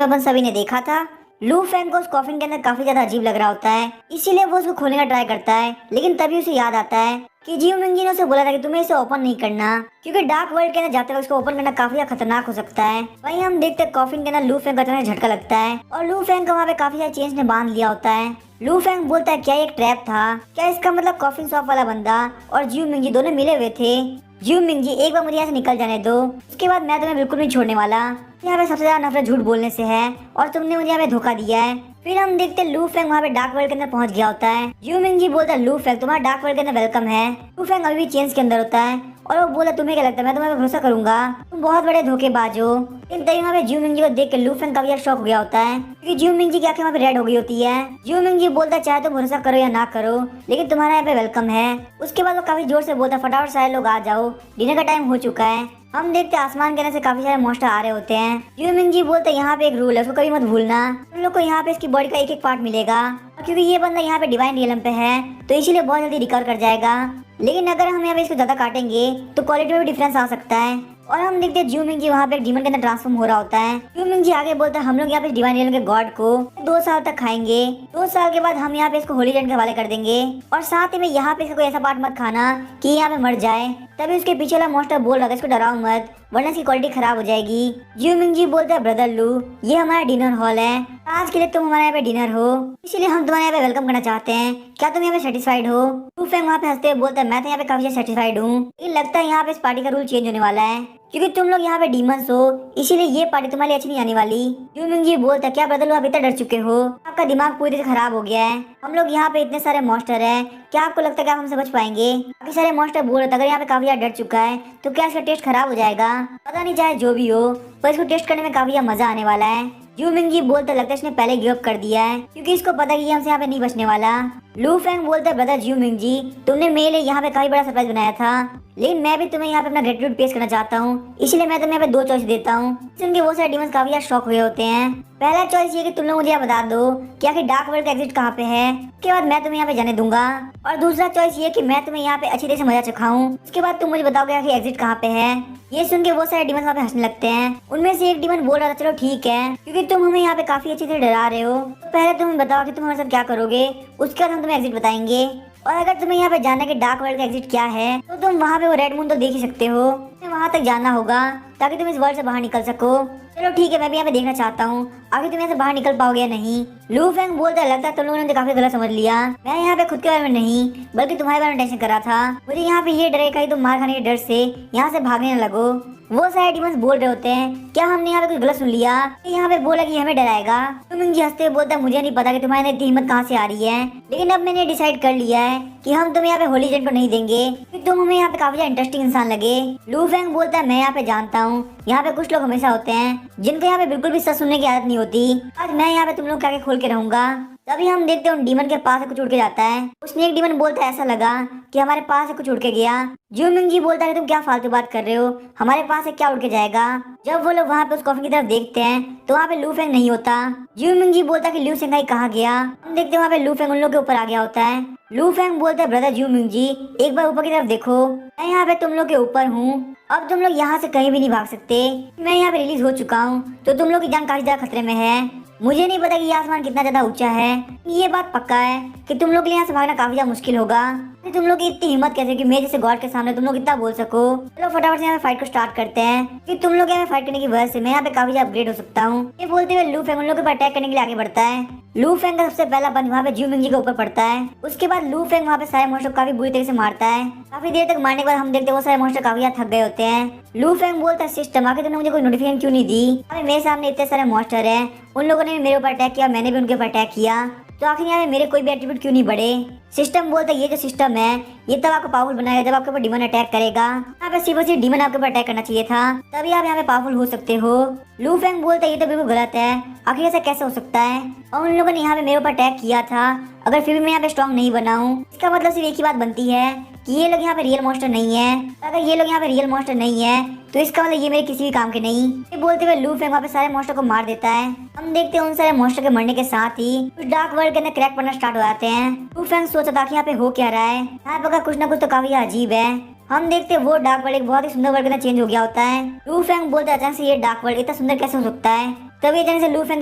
अपन सभी ने देखा था। लू फैंग को उस कॉफिन के अंदर काफी ज्यादा अजीब लग रहा होता है, इसीलिए वो उसको खोलने का ट्राई करता है। लेकिन तभी उसे याद आता है कि जियो मिंग जी ने उसे बोला था कि तुम्हें इसे ओपन नहीं करना, क्योंकि डार्क वर्ल्ड के अंदर जाते वक्त इसको ओपन करना काफी ज्यादा खतरनाक हो सकता है। वहीं हम देखते हैं कॉफिन के अंदर लू फैंग का अचानक झटका लगता है और लू फैंग को वहाँ पे काफी सारे चेंज ने बांध लिया होता है। लू फैंग बोलता है क्या ये एक ट्रैप था, क्या इसका मतलब कॉफिन शॉप वाला बंदा और जियो मिंग जी दोनों मिले हुए थे। जियो मिंग जी एक बार मुझे यहाँ से निकल जाने दो, उसके बाद मैं तुम्हें बिल्कुल नहीं छोड़ने वाला। यहाँ पे सबसे ज्यादा नफरत झूठ बोलने से है और तुमने मुझे यहाँ पे धोखा दिया है। फिर हम देखते हैं लू फैंग वहाँ पे डार्क वर्ल्ड के अंदर पहुंच गया होता है। जियो मिंग जी बोलता है लू फैंग तुम्हारा डार्क वर्ल्ड के अंदर वेलकम है। लू फैंग अभी भी चेंज के अंदर होता है और वो बोला तुम्हें क्या लगता है मैं तुम्हारे पे भरोसा करूंगा, तुम बहुत बड़े धोखेबाज हो। लेकिन तभी वहाँ पे जियो मिंग जी को देख के लू फैंग काफी शॉक हो गया होता है, क्योंकि जियो मिंग जी की आंखें वहाँ पे रेड हो गई होती है। जियो मिंग जी बोलता है चाहे तुम भरोसा करो या ना करो, लेकिन तुम्हारा यहाँ पे वेलकम है। उसके बाद वो काफी जोर से बोलता है फटाफट सारे लोग आ जाओ, डिनर का टाइम हो चुका है। हम देखते हैं आसमान के अंदर से काफी सारे मॉन्स्टर आ रहे होते हैं। जियो मिंग जी बोलते हैं यहाँ पे एक रूल है, उसको कभी मत भूलना। तुम लोग को यहाँ पे इसकी बॉडी का एक एक पार्ट मिलेगा, और क्योंकि ये बंदा यहाँ पे डिवाइन रियलम पे है तो इसीलिए बहुत जल्दी रिकवर कर जाएगा। लेकिन अगर हम यहाँ पे इसको ज्यादा काटेंगे तो क्वालिटी में भी डिफरेंस आ सकता है। और हम देखते हैं जियो मिंग जी वहाँ पे एक डीमन के अंदर ट्रांसफॉर्म हो रहा होता है। जियो मिंग जी आगे बोलता है हम लोग यहाँ पे डिवाइन रियलम के गॉड को 2 साल तक खाएंगे, 2 साल के बाद हम यहाँ पे इसको होली लैंड के हवाले कर देंगे, और साथ ही में यहाँ पे इसका कोई ऐसा पार्ट मत खाना कि यहाँ पे मर जाए। तभी उसके पीछे वाला मॉन्स्टर बोल रहा था इसको डराओ मत वरना इसकी क्वालिटी खराब हो जाएगी। जियो मिंग जी बोलता है ब्रदर लू ये हमारा डिनर हॉल है, आज के लिए तुम हमारे यहाँ पे डिनर हो, इसीलिए हम तुम्हारे यहाँ पे वेलकम करना चाहते हैं, क्या तुम यहाँ पे सेटिस्फाइड हो। लू फैंग वहाँ पे हंसते हुए बोलता है मैं तो यहाँ पे काफी सेटिस्फाइड हूँ, लेकिन लगता है यहाँ पे इस पार्टी का रूल चेंज होने वाला है, क्योंकि तुम लोग यहाँ पे डीमंस हो इसीलिए ये पार्टी तुम्हारे लिए अच्छी नहीं आने वाली। जियो मिंग जी बोलता है क्या ब्रदर आप इतना डर चुके हो, आपका दिमाग पूरी तरह से खराब हो गया है। हम लोग यहाँ पे इतने सारे मॉन्स्टर हैं, क्या आपको लगता है कि आप हमसे बच पाएंगे। बाकी सारे मॉन्स्टर बोल रहे थे अगर यहाँ पे काफी ज्यादा डर चुका है तो क्या इसका टेस्ट खराब हो जाएगा, पता नहीं चाहे जो भी हो पर इसको टेस्ट करने में काफी ज्यादा मजा आने वाला है। जियो मिंग जी बोलता लगता है इसने पहले गिव अप कर दिया है, क्योंकि इसको पता है कि ये हमसे यहाँ पे नहीं बचने वाला। लू फैंग बोलता है ब्रदर जियो मिंग जी तुमने मेरे लिए यहाँ पे काफी बड़ा सरप्राइज बनाया था, लेकिन मैं भी तुम्हें यहाँ पे अपना ग्रेटिट्यूड पेश करना चाहता हूँ, इसलिए मैं तुम्हें यहाँ पे 2 चॉइस देता हूँ। उनके वो सारे डीमंस काफी शॉक हुए होते हैं। पहला चॉइस ये कि तुम लोग मुझे यहाँ बता दो कि आखिर डार्क वर्ल्ड का एग्जिट कहाँ पे है, उसके बाद मैं तुम्हें यहाँ पे जाने दूंगा। और दूसरा चॉइस ये कि मैं तुम्हें यहाँ पे अच्छी तरह से मजा चखाऊं, उसके बाद तुम मुझे बताओगे आखिर एग्जिट कहाँ पे है। ये सुन के वो सारे डीमंस वहाँ पे हंसने लगते हैं। उनमें से एक डीमन बोल रहा था चलो ठीक है, क्योंकि तुम हमें यहाँ पे काफी अच्छी तरह डरा रहे हो तो पहले तुम बताओ कि तुम हमारे साथ क्या करोगे, उसके बाद हम तुम्हें एग्जिट बताएंगे। और अगर तुम्हें यहाँ पे जानना कि डार्क वर्ल्ड का एग्जिट क्या है तो तुम वहाँ पे वो रेड मून तो देख ही सकते हो, तुम्हें वहाँ तक जाना होगा ताकि तुम इस वर्ल्ड से बाहर निकल सको। चलो ठीक है मैं भी यहाँ पे देखना चाहता हूँ आगे तुम यहाँ से बाहर निकल पाओगे या नहीं। लू फैंग बोलता है लगता है तुम लोगों ने काफी गलत समझ लिया, मैं यहाँ पे खुद के बारे में नहीं बल्कि तुम्हारे बारे में टेंशन कर रहा था। मुझे यहाँ पे ये डर है कहीं तुम मार खाने के डर से यहाँ से भागने न लगो। वो सारे डीमंस बोल रहे होते हैं क्या हमने यहाँ पे कुछ गलत सुन लिया, यहाँ पे बोला कि हमें डराएगा। तुम मिंग जी हंसते हुए बोलता है मुझे नहीं पता कि तुम्हारे इतनी हिम्मत कहाँ से आ रही है, लेकिन अब मैंने डिसाइड कर लिया है कि हम तुम्हें यहाँ पे होली लेंड को नहीं देंगे, क्योंकि तुम हमें यहाँ पे काफी इंटरेस्टिंग इंसान लगे। लू फैंग बोलता है मैं यहाँ पे जानता हूँ यहाँ पे कुछ लोग हमेशा होते हैं जिनको यहाँ पे बिल्कुल भी सच सुनने की आदत नहीं होती, आज मैं यहाँ पे तुम लोग के आगे खोल के रहूंगा। तभी हम देखते हैं उन डीमन के पास से कुछ उड़ के जाता है। उसने एक डीमन बोलता है ऐसा लगा कि हमारे पास से कुछ उड़ के गया। जियो मिंग जी बोलता है तुम क्या फालतू बात कर रहे हो, हमारे पास से क्या उड़ के जाएगा। जब वो लोग वहाँ पे उस कॉफी की तरफ देखते हैं तो वहाँ पे लू फैंग नहीं होता। जियो मिंग जी बोलता है कि लू सेंगाई कहाँ गया। हम देखते हैं वहाँ पे लू फैंग उन लोग के ऊपर आ गया होता है। लू फैंग बोलता है ब्रदर जियो मिंग जी एक बार ऊपर की तरफ देखो, मैं यहाँ पे तुम लोग के ऊपर हूँ, अब तुम लोग यहाँ से कहीं भी नहीं भाग सकते, मैं यहाँ पे रिलीज हो चुका हूँ तो तुम लोग की जान काफी ज्यादा खतरे में है। मुझे नहीं पता कि ये आसमान कितना ज्यादा ऊंचा है, ये बात पक्का है कि तुम लोग के लिए यहाँ से भागना काफी ज्यादा मुश्किल होगा। तुम लोग की इतनी हिम्मत कैसे कि मैं जैसे गॉड के सामने तुम लोग इतना बोल सको। चलो फटाफट से यहाँ पे फाइट को स्टार्ट करते हैं कि तुम लोग यहाँ पे फाइट करने की वजह से मैं यहाँ पे काफी ज्यादा अपग्रेड हो सकता हूँ। ये बोलते हुए लू फैंग उन लोगों के ऊपर अटैक करने के लिए आगे बढ़ता है। लू फैंग का सबसे पहला पंच वहाँ पे जियो मिंग जी के ऊपर पड़ता है। उसके बाद लू फैंग वहाँ पे सारे मॉन्स्टर काफी बुरी तरीके से मारता है। काफी देर तक मारने के बाद हम देखते हैं वो सारे मॉन्स्टर काफी ज्यादा थक गए होते हैं। लू फैंग बोलता है सिस्टम आखिर तुमने मुझे कोई नोटिफिकेशन क्यों नहीं दी, अरे मेरे सामने इतने सारे मॉन्स्टर हैं, उन लोगों ने भी मेरे ऊपर अटैक किया मैंने भी उनके ऊपर अटैक किया, तो आखिर यहाँ पे मेरे कोई भी एट्रीब्यूट क्यों नहीं बढ़े। सिस्टम बोलता है ये जो सिस्टम है ये तब आपको पावरफुल बनाएगा जब आपके ऊपर डीमन अटैक करेगा, यहाँ पे सिर्फ और सिर्फ डीमन आपके ऊपर अटैक करना चाहिए था तभी आप यहाँ पे पावरफुल हो सकते हो। लू फैंग बोलता है ये तो बिल्कुल गलत है, आखिर ऐसा कैसे हो सकता है, और उन लोगों ने यहाँ पे मेरे ऊपर अटैक किया था, अगर फिर भी मैं यहाँ पे स्ट्रॉन्ग नहीं बना हूँ इसका मतलब सिर्फ एक ही बात बनती है कि ये लोग यहाँ पे रियल मॉन्स्टर नहीं है। अगर ये लोग यहाँ पे रियल मॉन्स्टर नहीं है तो इसका मतलब ये मेरे किसी भी काम के नहीं। ये बोलते हुए लू फैंग वहाँ पे सारे मॉन्स्टर को मार देता है। हम देखते हैं उन सारे मॉन्स्टर के मरने के साथ ही कुछ डार्क वर्ल्ड के अंदर क्रैक पड़ना स्टार्ट हो जाते हैं। लू फैंग सोचा था कि यहाँ पे हो क्या रहा है, यहाँ पे कुछ ना कुछ तो काफी अजीब है। हम देखते हैं वो डार्क वर्ल्ड एक बहुत ही सुंदर वर्ल्ड के अंदर चेंज हो गया होता है। लू फैंग बोलते हैं अचानक से ये डार्क वर्ल्ड इतना सुंदर कैसे हो सकता है, तभी अचानक से लू फेंग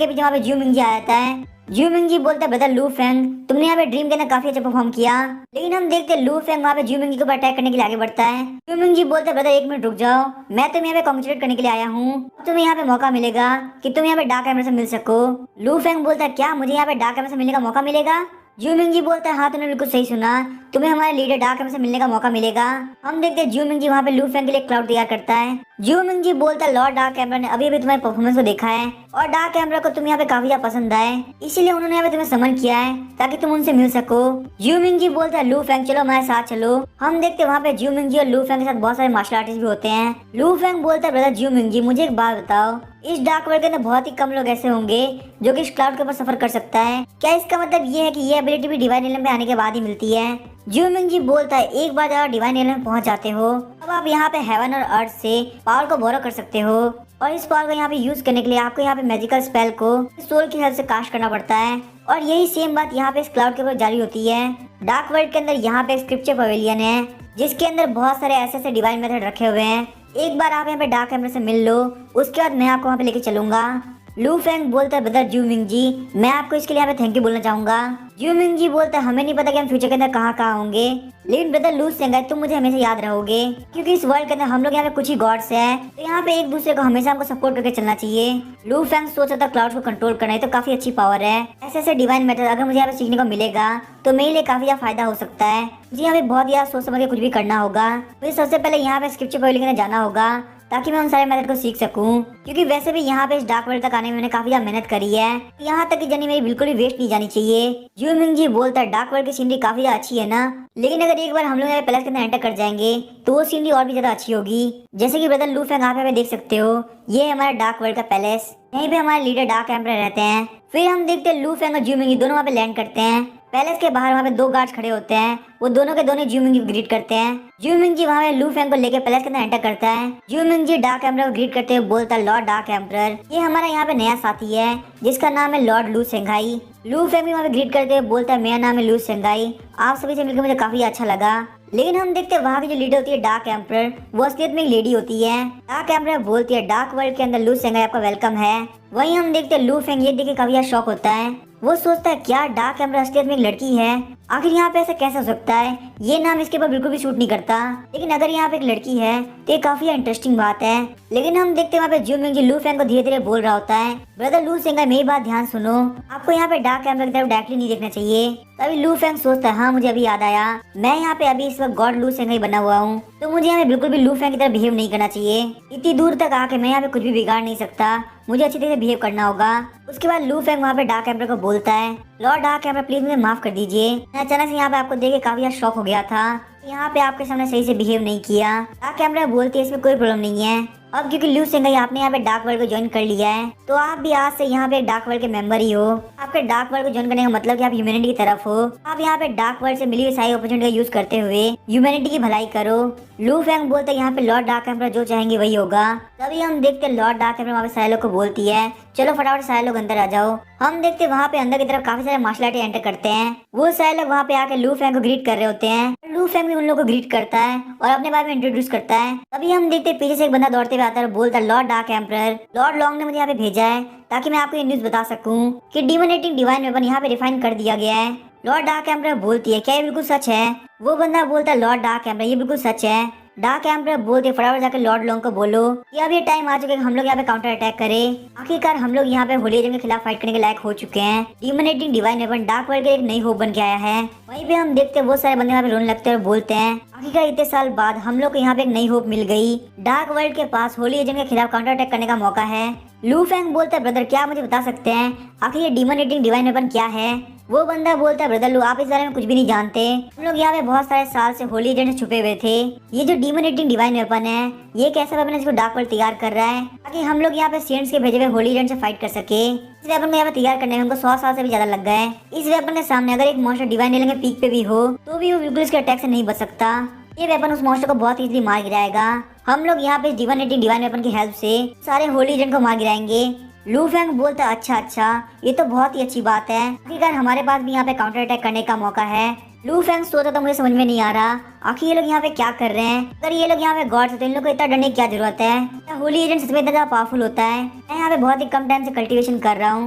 के पीछे वहाँ पे ज्यू मिंगजी आ जाता है। ज्यू मिंगजी बोलता है ब्रदर लू फेंग, तुमने यहाँ पे ड्रीम के अंदर काफी अच्छा परफॉर्म किया। लेकिन हम देखते हैं लू फेंग वहाँ पे ज्यू मिंगजी के ऊपर अटैक करने के लिए आगे बढ़ता है। ज्यू मिंगजी बोलता है ब्रदर 1 मिनट रुक जाओ, मैं तुम्हें यहाँ पे कॉन्ग्रेचुलेट करने के लिए आया हूँ। तुम्हें यहाँ पे मौका मिलेगा कि तुम यहाँ पे डार्क एम्बर से मिल सको। लू फेंग बोलता है क्या मुझे यहाँ पे डार्क एम्बर से मिलने का मौका मिलेगा? ज्यू मिंगजी बोलता है हाँ तुमने बिल्कुल सही सुना, तुम्हें हमारे लीडर डार्क एम्बर से मिलने का मौका मिलेगा। हम देखते हैं ज्यू मिंगजी वहाँ पे लू फेंग के लिए क्लाउड तैयार करता है। ज्यू मिंगजी बोलता है लॉर्ड डार्क एम्बर ने अभी अभी तुम्हारे परफॉर्मेंस को देखा है और डार्क एम्बर को तुम यहाँ पे काफी ज्यादा पसंद आए, इसीलिए उन्होंने यहाँ पे तुम्हें समन किया है ताकि तुम उनसे मिल सको। ज्यू मिंगजी बोलता है लू फेंग चलो हमारे साथ चलो। हम देखते हैं वहाँ पे ज्यू मिंगजी और लू फेंग के साथ बहुत सारे मार्शल आर्टिस्ट भी होते हैं। लू फेंग बोलता है ब्रदर ज्यू मिंगजी मुझे एक बात बताओ, इस डार्क वर्ल्ड के अंदर बहुत ही कम लोग ऐसे होंगे जो कि इस क्लाउड के ऊपर सफर कर सकता है, क्या इसका मतलब ये है कि ये एबिलिटी भी डिवाइन एलिमेंट पे आने के बाद ही मिलती है? ज्यू मिंगजी बोलता है एक बार जब आप डिवाइन एलिमेंट पहुंच जाते हो अब आप यहाँ पे हेवन और अर्थ से पावर को बोरो कर सकते हो और इस पावर को यहाँ पे यूज करने के लिए आपको यहाँ पे मैजिकल स्पेल को सोल की हेल्प से कास्ट करना पड़ता है। और यही सेम बात यहाँ पे इस क्लाउड के ऊपर जारी होती है। डार्क वर्ल्ड के अंदर यहाँ पे स्क्रिप्चर पवेलियन है जिसके अंदर बहुत सारे ऐसे डिवाइन मेथड रखे हुए हैं। एक बार आप यहाँ पे डार्क एम्बर से मिल लो, उसके बाद मैं आपको वहाँ पे लेके चलूंगा। लू फेंग बोलता है ब्रदर ज्यू मिंगजी मैं आपको इसके लिए यहाँ पे थैंक यू बोलना चाहूंगा। ज्यू मिंगजी बोलता है हमें नहीं पता कि हम फ्यूचर के अंदर कहाँ होंगे, लेकिन ब्रदर लू सेंगाई तुम मुझे हमेशा याद रहोगे क्योंकि इस वर्ल्ड के अंदर हम लोग यहाँ पे कुछ ही गॉड्स हैं, तो यहाँ पे एक दूसरे को हमेशा हमको सपोर्ट करके चलना चाहिए। लू फेंग सोच रहा था क्लाउड्स को कंट्रोल करना है तो काफी अच्छी पावर है, ऐसे डिवाइन मेथड अगर मुझे यहाँ पे सीखने को मिलेगा तो मेरे लिए काफी ज्यादा फायदा हो सकता है। मुझे यहाँ पे बहुत ज्यादा सोच समझ के कुछ भी करना होगा। मुझे सबसे पहले यहाँ पे स्क्रिप्चर पवेलियन जाना होगा ताकि मैं उन सारे मेथड को सीख सकूं, क्योंकि वैसे भी यहाँ पे इस डार्क वर्ल्ड तक आने में मैंने काफी ज्यादा मेहनत करी है, यहाँ तक की जर्नी मेरी बिल्कुल भी वेस्ट नहीं जानी चाहिए। ज्यू मिंगजी बोलता है डार्क वर्ल्ड की सीनरी काफी ज्यादा अच्छी है ना, लेकिन अगर एक बार हम लोग यहाँ पैलेस के अंदर एंटर कर जाएंगे तो वो सीनरी और भी ज्यादा अच्छी होगी। जैसे कि ब्रदर लू फेंग आप यहाँ पे देख सकते हो, ये है हमारा डार्क वर्ल्ड का पैलेस, यहीं पे हमारे लीडर डार्क एम्पर रहते हैं। फिर हम देखते हैं लू फेंग और ज्यू मिंगजी दोनों वहाँ पे लैंड करते हैं। पैलेस के बाहर वहाँ पे 2 गार्ड्स खड़े होते हैं, वो दोनों के दोनों ज्यू मिंगजी को ग्रीट करते हैं। ज्यू मिंगजी वहाँ पे लू फेंग को लेकर पैलेस के अंदर एंटर करता है। ज्यू मिंगजी डार्क एम्परर को ग्रीट करते हुए बोलता है लॉर्ड डार्क एम्परर, ये हमारा यहाँ पे नया साथी है जिसका नाम है लॉर्ड लू सेंगाई। लू फेंग भी वहाँ पे ग्रीट करते हुए बोलता है मेरा नाम है लू सेंगाई, आप सभी से मिलकर मुझे काफी अच्छा लगा। लेकिन हम देखते हैं वहाँ की जो लीडर होती है डार्क एम्परर, वो असलियत में एक लेडी होती है। डार्क एम्परर बोलती है डार्क वर्ल्ड के अंदर लू सेंगाई आपका वेलकम है। वहीं हम देखते हैं लू फेंग ये देख के काफी शॉक होता है, वो सोचता है क्या डार्क एम्परर असलियत में एक लड़की है, आखिर यहाँ पे ऐसा कैसे हो सकता है, ये नाम इसके ऊपर बिल्कुल भी सूट नहीं करता। लेकिन अगर यहाँ पे एक लड़की है तो ये काफी इंटरेस्टिंग बात है। लेकिन हम देखते हैं वहाँ पे ज्यू मिंगजी लू फेंग को धीरे धीरे बोल रहा होता है ब्रदर लू सेंगाई मेरी बात ध्यान सुनो, आपको यहाँ पे डार्क एम्परर की तरफ डायरेक्टली नहीं देखना चाहिए। तभी लू फेंग सोचता है हाँ मुझे अभी याद आया, मैं यहाँ पे अभी इस वक्त गॉड लू सेंगाई बना हुआ हूँ, तो मुझे यहाँ पे बिल्कुल भी लू फेंग की तरफ बिहेव नहीं करना चाहिए। इतनी दूर तक आके मैं यहाँ पे कुछ भी बिगाड़ नहीं सकता, मुझे अच्छी तरह से बिहेव करना होगा। उसके बाद लू फेंग वहाँ पे डार्क एम्परर को बोलता है लॉर्ड डार्क एम्परर प्लीज मुझे माफ कर दीजिए, मैं अचानक से यहाँ पे आपको देख के काफी शॉक हो गया था, यहाँ पे आपके सामने सही से बिहेव नहीं किया। डार्क एम्परर बोलती है इसमें कोई प्रॉब्लम नहीं है, अब क्योंकि लू सेंगाई आपने यहाँ पे डार्क वर्ल्ड को ज्वाइन कर लिया है तो आप भी आज से यहाँ पे डार्क वर्ल्ड के मेंबर ही हो। आपके डार्क वर्ल्ड को ज्वाइन करने का मतलब कि आप ह्यूमैनिटी की तरफ हो, आप यहाँ पे डार्क वर्ल्ड से मिली हुई सारी अपॉर्चुनिटी का यूज करते हुए ह्यूमैनिटी की भलाई करो। लू फेंग बोलते हैं यहाँ पे लॉर्ड डार्क एम्परर जो चाहेंगे वही होगा। तभी हम देखते हैं लॉर्ड डार्क एम्परर वहाँ पे सारे लोग को बोलती है चलो फटाफट सारे लोग अंदर आ जाओ। हम देखते हैं वहाँ पे अंदर की तरफ काफी सारे मार्शल आर्टिस्ट एंटर करते हैं, वो सारे लोग वहाँ पे आके लू फेंग को ग्रीट कर रहे होते हैं। लू फेंग भी उन लोगों को ग्रीट करता है और अपने बारे में इंट्रोड्यूस करता है। तभी हम देखते हैं पीछे से एक बंदा दौड़ते हुए आता है, बोलता है Lord dark emperor Lord long ने मुझे यहाँ पे भेजा है ताकि मैं आपको ये न्यूज बता सकूं कि डीमोनेटिंग डिवाइन वेपन यहाँ पे रिफाइन कर दिया गया है। लॉर्ड डार्क एम्परर बोलती है क्या ये बिल्कुल सच है? वो बंदा बोलता है लॉर्ड डार्क एम्परर ये बिल्कुल सच है। डार्क एम्परर बोलते फटाफट जाकर लॉर्ड लॉन्ग को बोलो कि अब ये टाइम आ चुका है हम लोग यहाँ पे काउंटर अटैक करें। आखिरकार हम लोग यहाँ पे होली एजेंट के खिलाफ फाइट करने के लायक हो चुके हैं। डीमोनेटिंग डिवाइन वेपन डार्क वर्ल्ड के एक नई होप बन के आया है। वहीं पे हम देखते हैं वो सारे बंदे यहाँ पे रोने लगते हैं और बोलते हैं आखिरकार इतने साल बाद हम लोग को यहाँ पे एक नई होप मिल गई, डार्क वर्ल्ड के पास होली एजेंट के खिलाफ काउंटर अटैक करने का मौका है। लू फेंग बोलता है ब्रदर क्या आप मुझे बता सकते हैं आखिर ये डीमोनेटिंग डिवाइन वेपन क्या है? वो बंदा बोलता है ब्रदर लू आप इस बारे में कुछ भी नहीं जानते, हम लोग यहाँ पे बहुत सारे साल से होली एजेंट से छुपे हुए थे। ये जो डीमोनेटिंग डिवाइन वेपन है ये एक ऐसा वेपन है जिसको डार्क वर्ल्ड तैयार कर रहा है ताकि हम लोग यहाँ पे सेंट्स के भेजे हुए होली एजेंट से फाइट कर सके। इस वेपन को यहाँ पे तैयार करने में हमको 100 साल से भी ज्यादा लग गए। इस वेपन के सामने अगर एक मॉन्स्टर डिवाइन एलिंग के पीक पे भी हो तो भी वो बिल्कुल इसके अटैक से नहीं बच सकता। ये वेपन उस मॉन्स्टर को बहुत इजीली मार गिराएगा। हम लोग यहाँ पे डीमोनेटिंग डिवाइन वेपन की हेल्प से सारे होली एजेंट को मार गिराएंगे। लू फेंग बोलता है अच्छा ये तो बहुत ही अच्छी बात है, आखिरकार हमारे पास भी यहाँ पे काउंटर अटैक करने का मौका है। लू फेंग सोचा तो मुझे समझ में नहीं आ रहा आखिर ये लोग यहाँ पे क्या कर रहे हैं। अगर ये लोग यहाँ पे गॉड से तो इन लोग को इतना डरने की क्या जरूरत है। क्या होली एजेंट सच में इतना ज्यादा पावरफुल होता है। मैं यहाँ पे बहुत ही कम टाइम से कल्टीवेशन कर रहा हूँ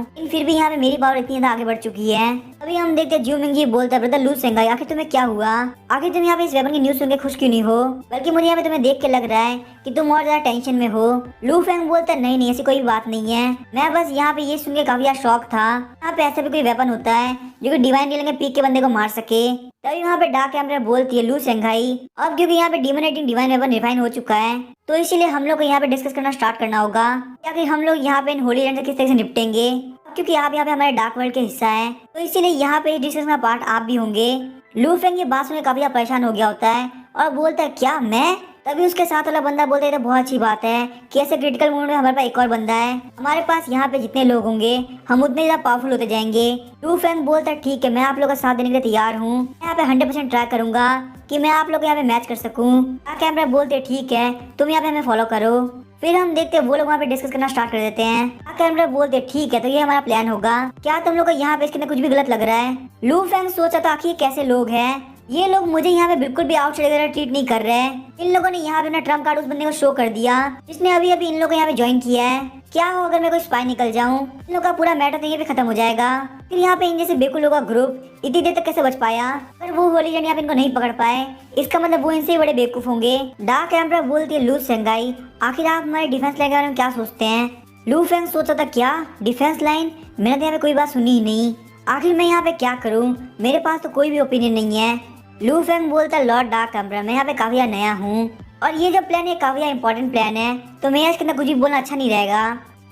लेकिन फिर भी यहाँ पे मेरी पावर इतनी ज्यादा आगे बढ़ चुकी है। अभी हम देखते हैं ज्यू मिंगी बोलता है, ब्रदर लू सेंगाई आखिर तुम्हें क्या हुआ। आखिर तुम यहाँ पे इस वेपन की न्यूज सुन के खुश क्यों नहीं हो, बल्कि मुझे यहाँ पे तुम्हें देख के लग रहा है कि तुम और ज्यादा टेंशन में हो। लू फेंग बोलता है, नहीं नहीं ऐसी कोई बात नहीं है, मैं बस यहाँ पे ये सुन के काफी शौक था यहाँ पे ऐसा भी कोई वेपन होता है जो कि डिवाइन डीलिंग के पीक के बंदे को मार सके। तभी वहाँ पे डार्क एम्परर बोलती है, लू सेंगाई अब क्योंकि यहाँ पे डीमोनेटिंग डिवाइन वेपन रिफाइन हो चुका है तो इसीलिए हम लोग को यहाँ पे डिस्कस करना स्टार्ट करना होगा क्या कि हम लोग यहाँ पे इन होली एजेंट से किस तरह से निपटेंगे, क्योंकि आप यहाँ पे हमारे डार्क वर्ल्ड के हिस्सा है तो इसीलिए यहाँ पे डिस्कशन का पार्ट आप भी होंगे। लू फेंग ये बात सुन काफी परेशान हो गया होता है और बोलता है, क्या मैं। तभी उसके साथ वाला बंदा बोलता है, तो बहुत अच्छी बात है कि ऐसे क्रिटिकल मोमेंट में हमारे पास एक और बंदा है, हमारे पास यहाँ पे जितने लोग होंगे हम उतने ज्यादा पावरफुल होते जाएंगे। लू फेंग बोलता है, ठीक है मैं आप लोगों का साथ देने के लिए तैयार हूँ, मैं यहाँ पे 100% ट्राई करूंगा कि मैं आप लोग यहाँ पे मैच कर सकूँ। कैमरा बोलते ठीक है तुम यहाँ पे हमें फॉलो करो। फिर हम देखते हैं वो लोग वहाँ पे डिस्कस करना स्टार्ट कर देते हैं। कैमरा बोलते ठीक है तो ये हमारा प्लान होगा, क्या तुम लोग को यहाँ पे इसके अंदर कुछ भी गलत लग रहा है। लू फेंग सोचा था आखिर कैसे लोग हैं, ये लोग मुझे यहाँ पे बिल्कुल भी आउटसाइडर की तरह ट्रीट नहीं कर रहे हैं। इन लोगों ने यहाँ पे अपना ट्रम्प कार्ड उस बंदे को शो कर दिया जिसने अभी अभी इन लोगों को यहाँ पे ज्वाइन किया है। क्या हो अगर मैं कोई स्पाई निकल जाऊँ, इन लोगों का पूरा मैटर तो यहीं पे खत्म हो जाएगा। फिर यहाँ पे इन जैसे बेकुल लोगों का ग्रुप इतनी देर तक कैसे बच पाया, अगर वो होली एजेंट यहाँ पे इनको नहीं पकड़ पाए इसका मतलब वो इनसे ही बड़े बेवकूफ होंगे। डार्क एम्परर बोलती है, लू सेंगाई आखिर आप हमारे डिफेंस लाइन के बारे में क्या सोचते हैं। लू फेंग सोचा था, क्या डिफेंस लाइन, मैंने तो यहाँ पे कोई बात सुनी ही नहीं, आखिर मैं यहाँ पे क्या करूँ, मेरे पास तो कोई भी ओपिनियन नहीं है। लू फेंग बोलता है, लॉर्ड डार्क एम्परर मैं यहाँ पे काफी नया हूँ और ये जो प्लान है काफी इंपॉर्टेंट प्लान है तो मैं इसके अंदर कुछ भी बोलना अच्छा नहीं रहेगा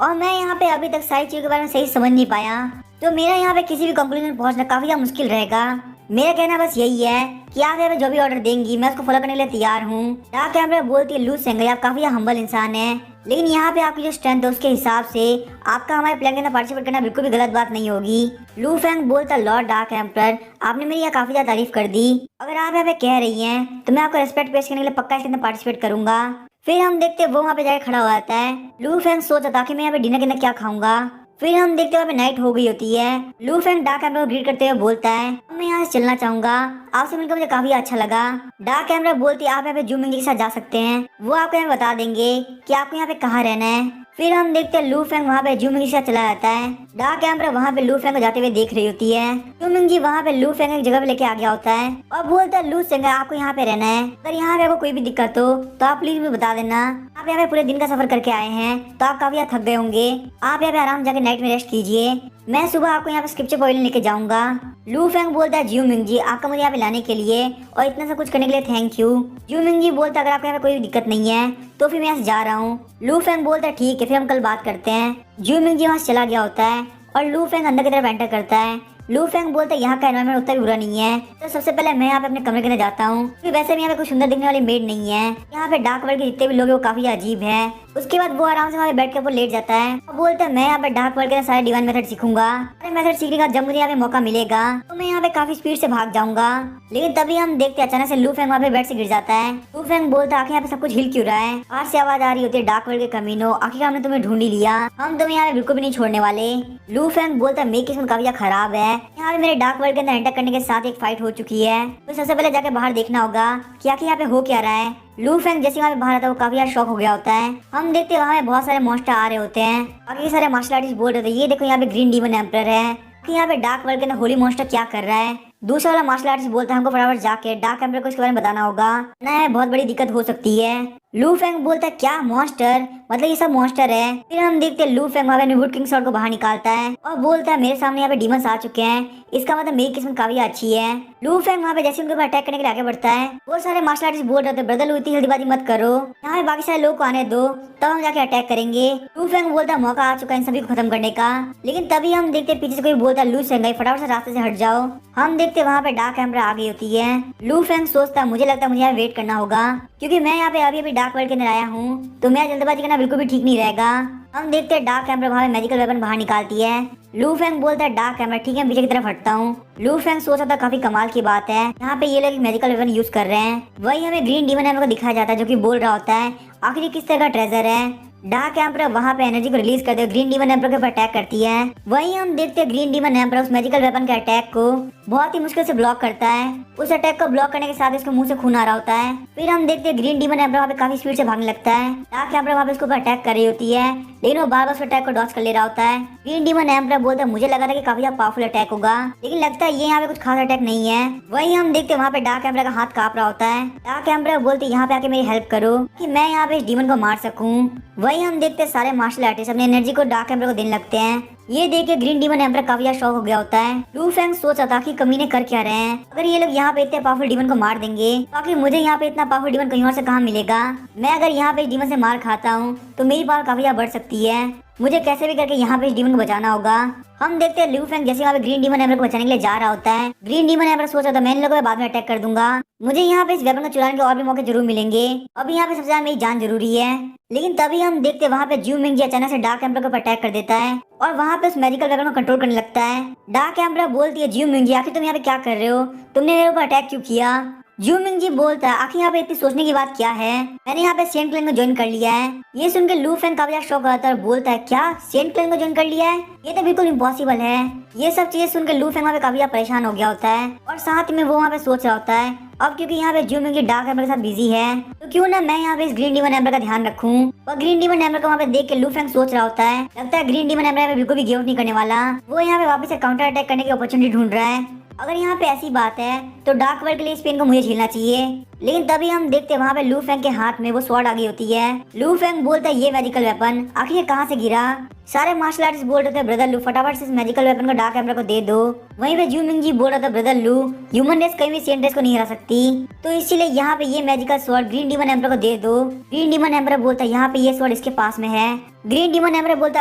और मैं यहाँ पे अभी तक सारी चीजों के बारे में सही समझ नहीं पाया तो मेरा यहाँ पे किसी भी कंक्लूजन पहुँचना काफी मुश्किल रहेगा। मेरा कहना बस यही है कि आप यहाँ पे जो भी ऑर्डर देंगी मैं उसको फॉलो करने के लिए तैयार हूँ। डार्क एम्परर बोलती है, लू सेंगाई आप काफी हम्बल इंसान है लेकिन यहाँ पे आपकी जो स्ट्रेंथ है उसके हिसाब से आपका हमारे प्लान के अंदर पार्टिसिपेट करना बिल्कुल भी गलत बात नहीं होगी। लू फेंग बोलता, लॉर्ड डार्क एम्परर आपने मेरी यहाँ काफी ज्यादा तारीफ कर दी, अगर आप यहाँ पे कह रही हैं तो मैं आपको रेस्पेक्ट पेश करने के लिए पक्का इसके अंदर पार्टिसिपेट करूंगा। फिर हम देखते हैं वो वहाँ पे जाके खड़ा हो जाता है। लू फेंग सोचा था कि मैं यहाँ पे डिनर के अंदर क्या खाऊंगा। फिर हम देखते हैं वहाँ पे नाइट हो गई होती है। लू फेंग डार्क एम्परर को ग्रीट करते हुए बोलता है, मैं यहाँ से चलना चाहूंगा, आपसे मिलकर मुझे काफी अच्छा लगा। डार्क एम्परर बोलती है, आप यहाँ पे ज्यू मिंगी के साथ जा सकते हैं, वो आपको यहाँ बता देंगे कि आपको यहाँ पे कहाँ रहना है। फिर हम देखते हैं लू फेंग वहाँ पे ज्यू मिंगी के साथ चला जाता है। डार्क एम्परर वहाँ पे लू फेंग को जाते हुए देख रही होती है। ज्यू मिंगी वहाँ पे लू फेंग एक जगह पे लेके आ गया होता है और बोलता है, लू सेंगाई आपको यहाँ पे रहना है, अगर यहाँ पे आपको कोई भी दिक्कत हो तो आप प्लीज मुझे बता देना। आप यहाँ पे पूरे दिन का सफर करके आए हैं तो आप काफी थक गए होंगे, आप यहाँ पे आराम जाके नाइट में रेस्ट कीजिए, मैं सुबह आपको यहाँ पे स्क्रिप्चर पवेलियन लेके जाऊंगा। लू फेंग बोलता है, ज्यू मिंगी आपका मुझे यहाँ पे लाने के लिए और इतना सब कुछ करने के लिए थैंक यू। ज्यू मिंगी बोलता है, अगर आपको यहाँ पे कोई दिक्कत नहीं है तो फिर मैं यहाँ से जा रहा हूँ। लू फेंग बोलता है, ठीक है फिर हम कल बात करते हैं। ज्यू मिंगी वहाँ से चला गया होता है और लू फेंग अंदर की तरफ एंटर करता है। लू फेंग बोलता है, यहाँ का एनवायरनमेंट उतना भी बुरा नहीं है, तो सबसे पहले मैं यहाँ पे अपने कमरे के अंदर जाता हूँ, क्योंकि वैसे भी यहाँ पे कुछ सुंदर दिखने वाली मेड नहीं है, यहाँ पे डार्क वर्ल्ड के जितने भी लोग हैं वो काफी अजीब है। उसके बाद वो आराम से वहाँ पे बैठ के वो लेट जाता है और बोलता है, मैं यहाँ पे डार्क वर्ल्ड के सारे डिवाइन मेथड सीखूंगा, सारे मेथड सीखने का जब मुझे यहाँ पे मौका मिलेगा तो मैं यहाँ पे काफी स्पीड से भाग जाऊंगा। लेकिन तभी हम देखते हैं अचानक से लू फेंग वहाँ पे बेड से गिर जाता है। लू फेंग बोलता है, आखिर यहाँ पे सब कुछ हिल क्यों रहा है, बाहर से आवाज आ रही होती है, डार्क वर्ल्ड के कमीनो आखिर हमने तुम्हें ढूंढ ही लिया, हम तुम्हें यहाँ पे बिल्कुल भी नहीं छोड़ने वाले। लू फेंग बोलता है, मेरी किस्मत काफी खराब है, यहाँ पे मेरे डार्क वर्ल्ड के अंदर एंटर करने के साथ एक फाइट हो चुकी है, तो सबसे पहले जाके बाहर देखना होगा कि आखिर यहाँ पे हो क्या रहा है। लू फेंग जैसे वहाँ पे बाहर आता है वो काफी शॉक हो गया होता है। हम देखते हैं वहाँ पे बहुत सारे मॉन्स्टर आ रहे होते हैं, बाकी सारे मार्शल आर्टिस्ट बोल रहे थे, ये देखो यहाँ पे ग्रीन डीमन एम्परर है कि यहाँ पे डार्क वर्ल्ड के अंदर होली मॉन्स्टर क्या कर रहा है। दूसरा वाला मार्शल आर्टिस्ट बोलता है, हमको फटाफट जाके डार्क एम्परर को इसके बारे में बताना होगा, ना बहुत बड़ी दिक्कत हो सकती है। लू फेंग बोलता है, क्या मॉन्स्टर, मतलब ये सब मॉन्स्टर है। फिर हम देखते हैं लू फेंग वहाँ पे वुड किंग स्वॉर्ड को बाहर निकालता है और बोलता है, मेरे सामने यहाँ पे डीमंस आ चुके हैं, इसका मतलब मेरी किस्मत काफी अच्छी है। लू फेंग वहाँ पे जैसे उनके ऊपर अटैक करने के लिए आगे बढ़ता है, वो सारे मार्शल आर्टिस्ट बोल रहे थे, ब्रदर लू इतनी जल्दीबाजी मत करो, यहाँ पे बाकी सारे लोग को आने दो तब हम जाके अटैक करेंगे। लू फेंग बोलता है, मौका आ चुका है इन सभी को खत्म करने का। लेकिन तभी हम देखते पीछे से कोई बोलता है, लू सेंगाई फटाफट से रास्ते से हट जाओ। हम देखते वहाँ पे डार्क एम्परर आ गई होती है। लू फेंग सोचता है, मुझे लगता है मुझे यहाँ वेट करना होगा, क्योंकि मैं यहाँ पे अभी डार्क वर्ल्ड के अंदर आया हूँ तो मैं जल्दबाजी करना बिल्कुल भी ठीक नहीं रहेगा। हम देखते हैं डार्क एम्परर वहाँ पे मैजिकल वेपन बाहर निकालती है। लू फेंग बोलता है, डार्क एम्परर ठीक है मैं पीछे की तरफ हटता हूँ। लू फेंग सोचा था काफी कमाल की बात है, यहाँ पे ये लोग एक मैजिकल वेपन यूज कर रहे हैं। वही हमें ग्रीन डीमन एम्परर को दिखाया जाता है जो कि बोल रहा होता है, आखिर किस तरह का ट्रेजर है। डार्क एम्परर वहाँ पे एनर्जी को रिलीज करते हुए ग्रीन डीमन एम्परर के ऊपर अटैक करती है। वहीं हम देखते हैं ग्रीन डीमन एम्परर उस मैजिकल वेपन के अटैक को बहुत ही मुश्किल से ब्लॉक करता है। उस अटैक को ब्लॉक करने के साथ उसके मुंह से खून आ रहा होता है। फिर हम देखते हैं ग्रीन डीमन एम्परर वहाँ पे काफी स्पीड से भागने लगता है। डार्क एम्परर वहाँ पे उसके ऊपर अटैक कर रही होती है, लेकिन वो बार बार उस अटैक को डॉज कर ले रहा होता है। ग्रीन डीमन एम्परर बोलता है मुझे लगा था कि काफी ज्यादा पावरफुल अटैक होगा, लेकिन लगता है ये यहाँ पे कुछ खास अटैक नहीं है। वहीं हम देखते हैं वहाँ पे डार्क एम्परर का हाथ कांप रहा होता है। डार्क एम्परर बोलते यहाँ पे आके मेरी हेल्प करो कि मैं यहाँ पे इस डीमन को मार सकूं। वहीं हम देखते हैं सारे मार्शल आर्टिस्ट अपनी एनर्जी को डार्क एम्परर को देने लगते हैं। ये देख के ग्रीन डीमन एम्परर काफी ज्यादा शॉक हो गया होता है। लू फेंग सोच रहा था कि कमीने कर क्या रहे हैं, अगर ये लोग यहाँ पे इतने पावरफुल डीमन को मार देंगे तो आखिर मुझे यहाँ पे इतना पावरफुल डीमन कहीं और से कहाँ मिलेगा। मैं अगर यहाँ पे इस डीमन से मार खाता हूँ तो मेरी पावर काफी ज्यादा बढ़ सकती है। मुझे कैसे भी करके यहाँ पे इस डीमन को बचाना होगा। हम देखते हैं लू फेंग जैसे यहाँ पे ग्रीन डीमन एम्परर को बचाने के लिए जा रहा होता है। ग्रीन डीमन एम्परर सोच रहा था मैं इन लोगों को बाद में अटैक कर दूंगा, मुझे यहाँ पे इस वेपन को चुराने के और भी मौके जरूर मिलेंगे, अभी यहाँ पे सबसे ज्यादा मेरी जान जरूरी है। लेकिन तभी हम देखते हैं वहाँ पे ज्यू मिंग जी अचानक से डार्क एम्परर के ऊपर अटैक कर देता है और वहाँ पे उस मैजिकल वेपन को कंट्रोल करने लगता है। डार्क एम्परर बोलती है ज्यू मिंग जी आखिर तुम यहाँ पे क्या कर रहे हो, तुमने मेरे ऊपर अटैक क्यों किया। ज्यू मिंग जी बोलता है आखिर यहाँ पे इतनी सोचने की बात क्या है, मैंने यहाँ पे सेंट क्लैन को ज्वाइन कर लिया है। ये सुनकर लू फेंग काफी ज्यादा शॉक आता है और बोलता है क्या सेंट क्लैन को ज्वाइन कर लिया है, ये तो बिल्कुल इम्पॉसिबल है। ये सब चीजें सुनकर लू फेंग वहाँ पे काफी ज्यादा परेशान हो गया होता है और साथ में वो वहाँ पे सोच रहा होता है अब क्योंकि यहाँ पे ज्यू मिंग जी डार्क एम्परर के साथ बिजी है तो क्यों ना मैं यहाँ पे इस ग्रीन डीमन एम्परर का ध्यान रखूं। और ग्रीन डीमन एम्परर को वहाँ पे देख के लू फेंग सोच रहा होता है लगता है ग्रीन डीमन एम्परर बिल्कुल भी गिव अप नहीं करने वाला, वो यहाँ पे वापस से काउंटर अटैक करने की अपॉर्चुनिटी ढूंढ रहा है। अगर यहाँ पे ऐसी बात है तो डार्क वर्ल्ड के लिए इस पेन को मुझे झेलना चाहिए। लेकिन तभी हम देखते हैं वहाँ पे लू फेंग के हाथ में वो स्वॉर्ड आ गई होती है। लू फेंग बोलता है ये मैजिकल वेपन आखिर ये कहाँ से गिरा। सारे मार्शल आर्टिस्ट बोल रहे थे ब्रदर लू फटाफट से इस मैजिकल वेपन को डार्क एम्परर को दे दो। वहीं पे ज्यू मिंग जी बोल रहा था ब्रदर लू ह्यूमन रेस कहीं भी सेंट रेस को नहीं हरा सकती, तो इसीलिए यहाँ पे ये magical sword green demon emperor को दे दो। ग्रीन डीमन एम्परर बोलता है यहाँ पे ये स्वॉर्ड इसके पास में है। ग्रीन डीमन एम्परर बोलता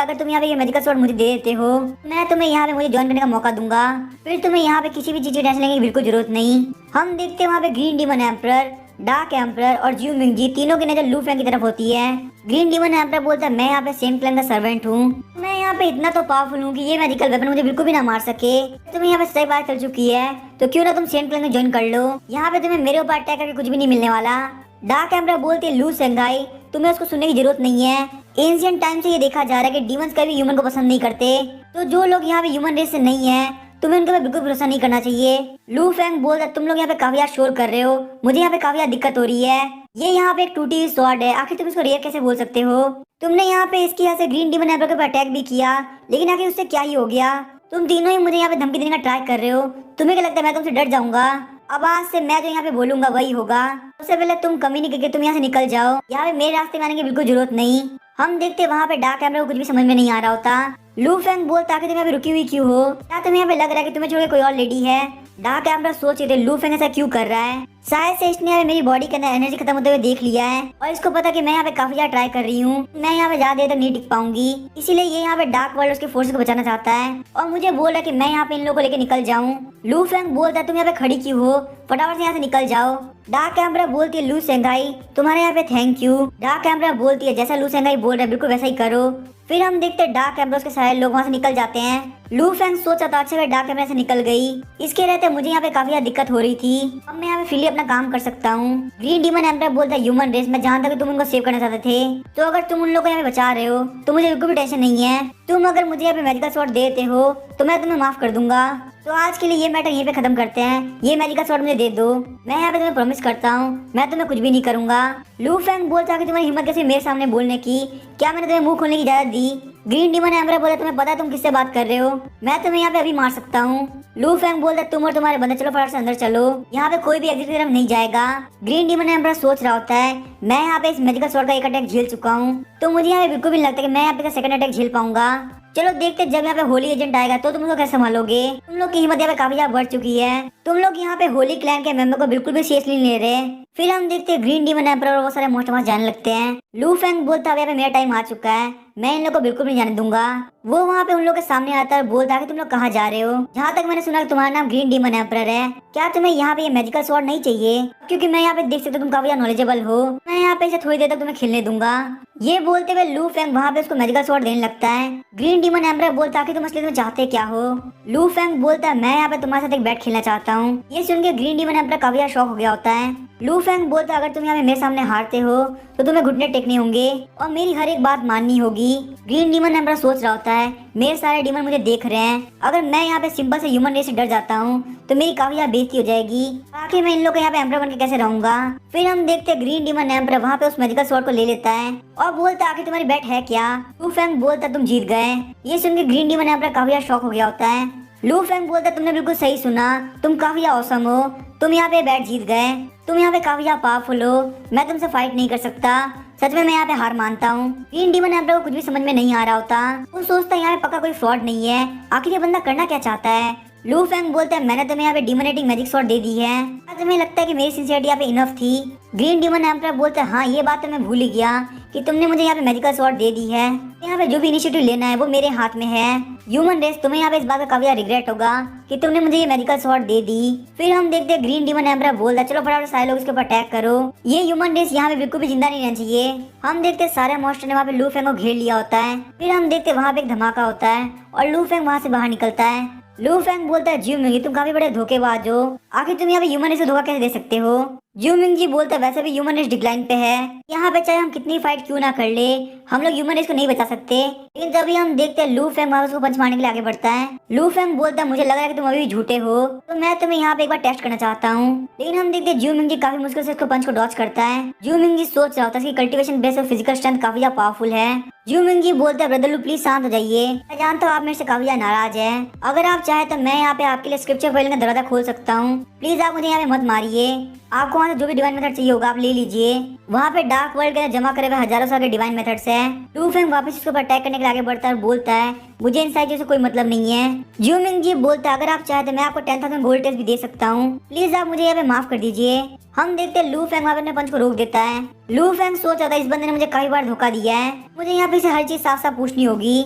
है अगर तुम यहाँ पे ये मैजिकल स्वॉर्ड मुझे दे देते हो मैं तुम्हें यहाँ पे मुझे ज्वाइन करने का मौका दूंगा, फिर तुम्हें यहाँ पे किसी भी चीज की टेंशन लेने की बिल्कुल जरूरत नहीं। हम देखते हैं वहाँ पे green demon emperor dark emperor और ज्यू मिंग जी तीनों की नजर लू फेंग की तरफ होती है। ग्रीन डीमन एम्परर बोलता है मैं यहाँ पे सेंट क्लैन का सर्वेंट हूँ, मैं यहाँ पे इतना तो पावरफुल हूँ कि ये मैजिकल वेपन मुझे बिल्कुल भी ना मार सके। तुम्हें यहाँ पे सही बात चल चुकी है तो क्यों ना तुम सेंट क्लैन में ज्वाइन कर लो, यहाँ पे तुम्हें मेरे ऊपर अटैक करके कुछ भी नहीं मिलने वाला। डार्क एम्परर बोलती है लू सेंगाई तुम्हें उसको सुनने की जरूरत नहीं है, एंशिएंट टाइम से ये देखा जा रहा है कि डीमंस कभी ह्यूमन को पसंद नहीं करते, तो जो लोग यहाँ पे ह्यूमन रेस से नहीं है तुम्हें उनके पे बिल्कुल भरोसा नहीं करना चाहिए। लू फेंग बोलता तुम लोग यहाँ पे काफी ज्यादा शोर कर रहे हो, मुझे यहाँ पे काफी ज्यादा दिक्कत हो रही है, ये यहाँ पे एक टूटी हुई स्वॉर्ड है आखिर तुम इसको रेयर कैसे बोल सकते हो। तुमने यहाँ पे इसकी यहाँ से ग्रीन डीमन एम्परर के ऊपर अटैक भी किया लेकिन आखिर उससे क्या ही हो गया, तुम तीनों ही मुझे यहाँ पे धमकी देने का ट्राई कर रहे हो, तुम्हें क्या लगता है मैं तुमसे डर जाऊंगा। अब आज से मैं जो यहाँ पे बोलूंगा वही होगा, सबसे पहले तुम कमी नहीं करके तुम यहाँ से निकल जाओ, यहाँ पे मेरे रास्ते में आने की बिल्कुल जरूरत नहीं। हम देखते वहाँ पे डार्क एम्परर को कुछ भी समझ में नहीं आ रहा होता। लू फेंग बोलता कि तुम यहाँ पे रुकी हुई क्यों हो, क्या तुम्हें यहाँ पे लग रहा है कि तुम्हें छोड़ के कोई और लेडी है। डार्क एम्परर सोच रहे थे लू फेंग ऐसा क्यों कर रहा है, शायद से इसने यहाँ पे मेरी बॉडी के अंदर एनर्जी खत्म होते हुए देख लिया है और इसको पता कि मैं यहाँ पे काफी ज्यादा ट्राई कर रही हूँ, मैं यहाँ पे ज्यादा देर तक नहीं टिक पाऊंगी, इसीलिए ये यहाँ पे डार्क वर्ल्ड उसके फोर्सेस को बचाना चाहता है और मुझे बोल रहा है कि मैं यहाँ पे इन लोगों को लेकर निकल जाऊँ। लू फेंग बोलता है तुम यहाँ पे खड़ी क्यों हो, फटाफट से यहाँ से निकल जाओ। डार्क एम्परर बोलती है लू सेंगाई तुम्हारे यहाँ पे थैंक यू। डार्क एम्परर बोलती है जैसा लू सेंगाई बोल रहा है बिल्कुल वैसा ही करो। फिर हम देखते हैं डार्क एम्परर के सारे लोग वहाँ से निकल जाते हैं। लू फेंग सोचा था अच्छा डार्क एम्परर से निकल गई, इसके रहते मुझे यहाँ पे काफी ज्यादा दिक्कत हो रही थी, अब मैं यहाँ पे फ्रीली अपना काम कर सकता हूँ। ग्रीन डीमन एम्परर बोलता है ह्यूमन रेस मैं जानता कि तुम उनको सेव करना चाहते थे, तो अगर तुम उन लोगों को यहाँ पे बचा रहे हो तो मुझे बिल्कुल भी टेंशन नहीं है, तुम अगर मुझे यहाँ पे मैजिकल स्वॉर्ड देते हो तो मैं तुम्हें माफ कर दूंगा। तो आज के लिए ये मैटर यहीं पे खत्म करते हैं, ये मैजिकल स्वॉर्ड मुझे दे दो, मैं यहाँ पे तुम्हें प्रॉमिस करता हूँ मैं तुम्हें कुछ भी नहीं करूंगा। लू फेंग बोलता है कि तुम्हारी हिम्मत कैसे मेरे सामने बोलने की, क्या मैंने तुम्हें मुंह खोलने की इजाजत दी। ग्रीन डीमन एम्परर बोला तुम्हें पता है तुम किससे बात कर रहे हो, मैं तुम्हें यहाँ पे अभी मार सकता हूँ। लू फेंग बोलता तुम और तुम्हारे बंदे चलो फटाफट से अंदर चलो, यहाँ पे कोई भी एग्जिट की तरफ नहीं जाएगा। ग्रीन डीमन एम्परर सोच रहा होता है मैं यहाँ पे इस मैजिकल स्वॉर्ड का एक अटैक झेल चुका हूँ, तो मुझे यहाँ पे बिल्कुल भी नहीं लगता कि मैं यहाँ पे सेकंड अटैक झेल पाऊंगा। चलो देखते जब यहाँ पे होली एजेंट आएगा तो तुम लोग कैसे संभालोगे, तुम लोग की हिम्मत यहाँ पे काफी ज्यादा बढ़ चुकी है, तुम लोग यहाँ पे होली क्लैन के मेंबर को बिल्कुल भी सीरियसली नहीं ले रहे। फिर हम देखते हैं ग्रीन डीमन एम्परर और वो सारे मोस्ट जाने लगते हैं। लू फेंग बोलता है यहाँ पे मेरा टाइम आ चुका है, मैं इन लोग को बिल्कुल नहीं जाने दूंगा। वो वहाँ पे उन लोगों के सामने आता है और बोलता है कि तुम लोग कहाँ जा रहे हो। जहाँ तक मैंने सुना कि तुम्हारा नाम ग्रीन डीमन एम्परर है, क्या तुम्हें यहाँ पे ये मैजिकल स्वॉर्ड नहीं चाहिए? क्योंकि मैं यहाँ पे देख सकता हूँ तुम काफी नॉलेजेबल हो, मैं यहाँ पे इसे थोड़ी देर तक तुम्हें खेलने दूंगा। ये बोलते हुए लू फेंग वहाँ पे उसको मैजिकल स्वॉर्ड देने लगता है। ग्रीन डीमन एम्परर बोलता है कि तुम असली में चाहते क्या हो? लू फेंग बोलता है मैं यहाँ पे तुम्हारे साथ एक बैट खेलना चाहता हूँ। ये सुन के ग्रीन डीमन एम्परर काफी शॉक हो गया होता है। लू फेंग बोलता है अगर तुम यहाँ पे मेरे सामने हारते हो तो तुम्हें घुटने टेकने होंगे और मेरी हर एक बात माननी होगी। ग्रीन डीमन एम्परर सोच रहा होता है मेरे सारे डीमन मुझे देख रहे हैं, अगर मैं यहाँ पे सिंपल से ह्यूमन रेस से डर जाता हूँ तो मेरी काफी बेइज्जती हो जाएगी, आखिर मैं इन लोगों के यहाँ पे एम्परर बन के कैसे रहूंगा। फिर हम देखते हैं ग्रीन डीमन एम्परर वहाँ पे उस मैजिकल स्वॉर्ड को ले लेता है और बोलता है आखिर तुम्हारी बैट है क्या? लू फेंग बोलता तुम जीत गए। ये सुन के ग्रीन डीमन एम्परर काफी शॉक हो गया होता है। लू फेंग बोलता तुमने बिल्कुल सही सुना, तुम काफी औसम हो, तुम यहाँ पे बैट जीत गए, तुम यहाँ पे काफी पावरफुल हो, मैं तुमसे फाइट नहीं कर सकता, सच में मैं यहाँ पे हार मानता हूँ। ग्रीन डीमन एम्परर को कुछ भी समझ में नहीं आ रहा होता, वो सोचता है यहाँ पे पक्का कोई फ्रॉड नहीं है, आखिर ये बंदा करना क्या चाहता है। लू फेंग बोलता है मैंने तुम्हें यहाँ पे डिमोनेटिंग मैजिक स्वॉर्ड दे दी है, क्या तुम्हें लगता है कि मेरी सिंसियरिटी यहाँ पे इनफ थी? ग्रीन डीमन एम्परर बोलता है हाँ ये बात तो मैं भूल ही गया कि तुमने मुझे यहाँ पे मैजिकल स्वॉर्ड दे दी है, यहाँ पे जो भी इनिशिएटिव लेना है वो मेरे हाथ में है। ह्यूमन रेस तुम्हें यहाँ पे इस बात का काफी रिग्रेट होगा कि तुमने मुझे ये मैजिकल स्वॉर्ड दे दी। फिर हम देखते हैं ग्रीन डीमन एम्परर बोलता है चलो फटाफट सारे लोग इसके ऊपर अटैक करो, ये ह्यूमन रेस यहाँ पे बिल्कुल भी जिंदा नहीं रहना चाहिए। हम देखते हैं सारे मॉन्स्टर ने वहाँ पे लू फेंग को घेर लिया होता है। फिर हम देखते हैं वहाँ पे एक धमाका होता है और लू फेंग वहाँ से बाहर निकलता है। लू फेंग बोलता है ज्यू मिंगी तुम काफी बड़े धोखेबाज हो, आखिर तुम यहाँ पे ह्यूमन रेस को धोखा कैसे दे सकते हो? ज्यू मिंगी बोलता है वैसे भी ह्यूमन रेस डिक्लाइन पे है, यहाँ पे चाहे हम कितनी फाइट क्यों ना कर ले हम लोग ह्यूमन रेस को नहीं बचा सकते। लेकिन तभी हम देखते हैं लू फेंग वहाँ उसको पंच मारने के लिए आगे बढ़ता है। लू फेंग बोलता है मुझे लग रहा है कि तुम अभी भी झूठे हो, तो मैं तुम्हें यहाँ पे एक बार टेस्ट करना चाहता हूँ। लेकिन हम देखते हैं ज्यू मिंगी काफी मुश्किल से उसको पंच को डॉच करता है। ज्यू मिंगी सोच रहा होता है कल्टिवेशन बेस और फिजिकल स्ट्रेंथ काफी पावरफुल है। ज्यू मिंगी बोलता है ब्रदर लू प्लीज शांत हो जाइए, मैं जानता हूँ आप मेरे से काफी नाराज है, अगर आप चाहे तो मैं यहाँ पे आपके लिए स्क्रिप्चर फाइल का दरवाजा खोल सकता हूँ, प्लीज आप मुझे यहाँ पे मत मारिए, आपको वहाँ से जो भी डिवाइन मेथड चाहिए होगा आप ले लीजिए। वहाँ पे डार्क वर्ल्ड के जमा करे हुए हजारों साल के डिवाइन मेथड्स है। लू फेंग वापस इसके ऊपर अटैक करने के लिए आगे बढ़ता है और बोलता है मुझे इन सारी चीजों से कोई मतलब नहीं है। ज्यू मिंगी बोलता है अगर आप चाहे तो मैं आपको 10,000 गोल्ड टेस्ट भी दे सकता हूँ, प्लीज आप मुझे यहाँ पे माफ कर दीजिए। हम देखते हैं लू फेंग वहाँ पे अपने पंच को रोक देता है। लू फेंग सोच रहा था इस बंदे ने मुझे कई बार धोखा दिया है, मुझे यहाँ पे से हर चीज साफ साफ पूछनी होगी।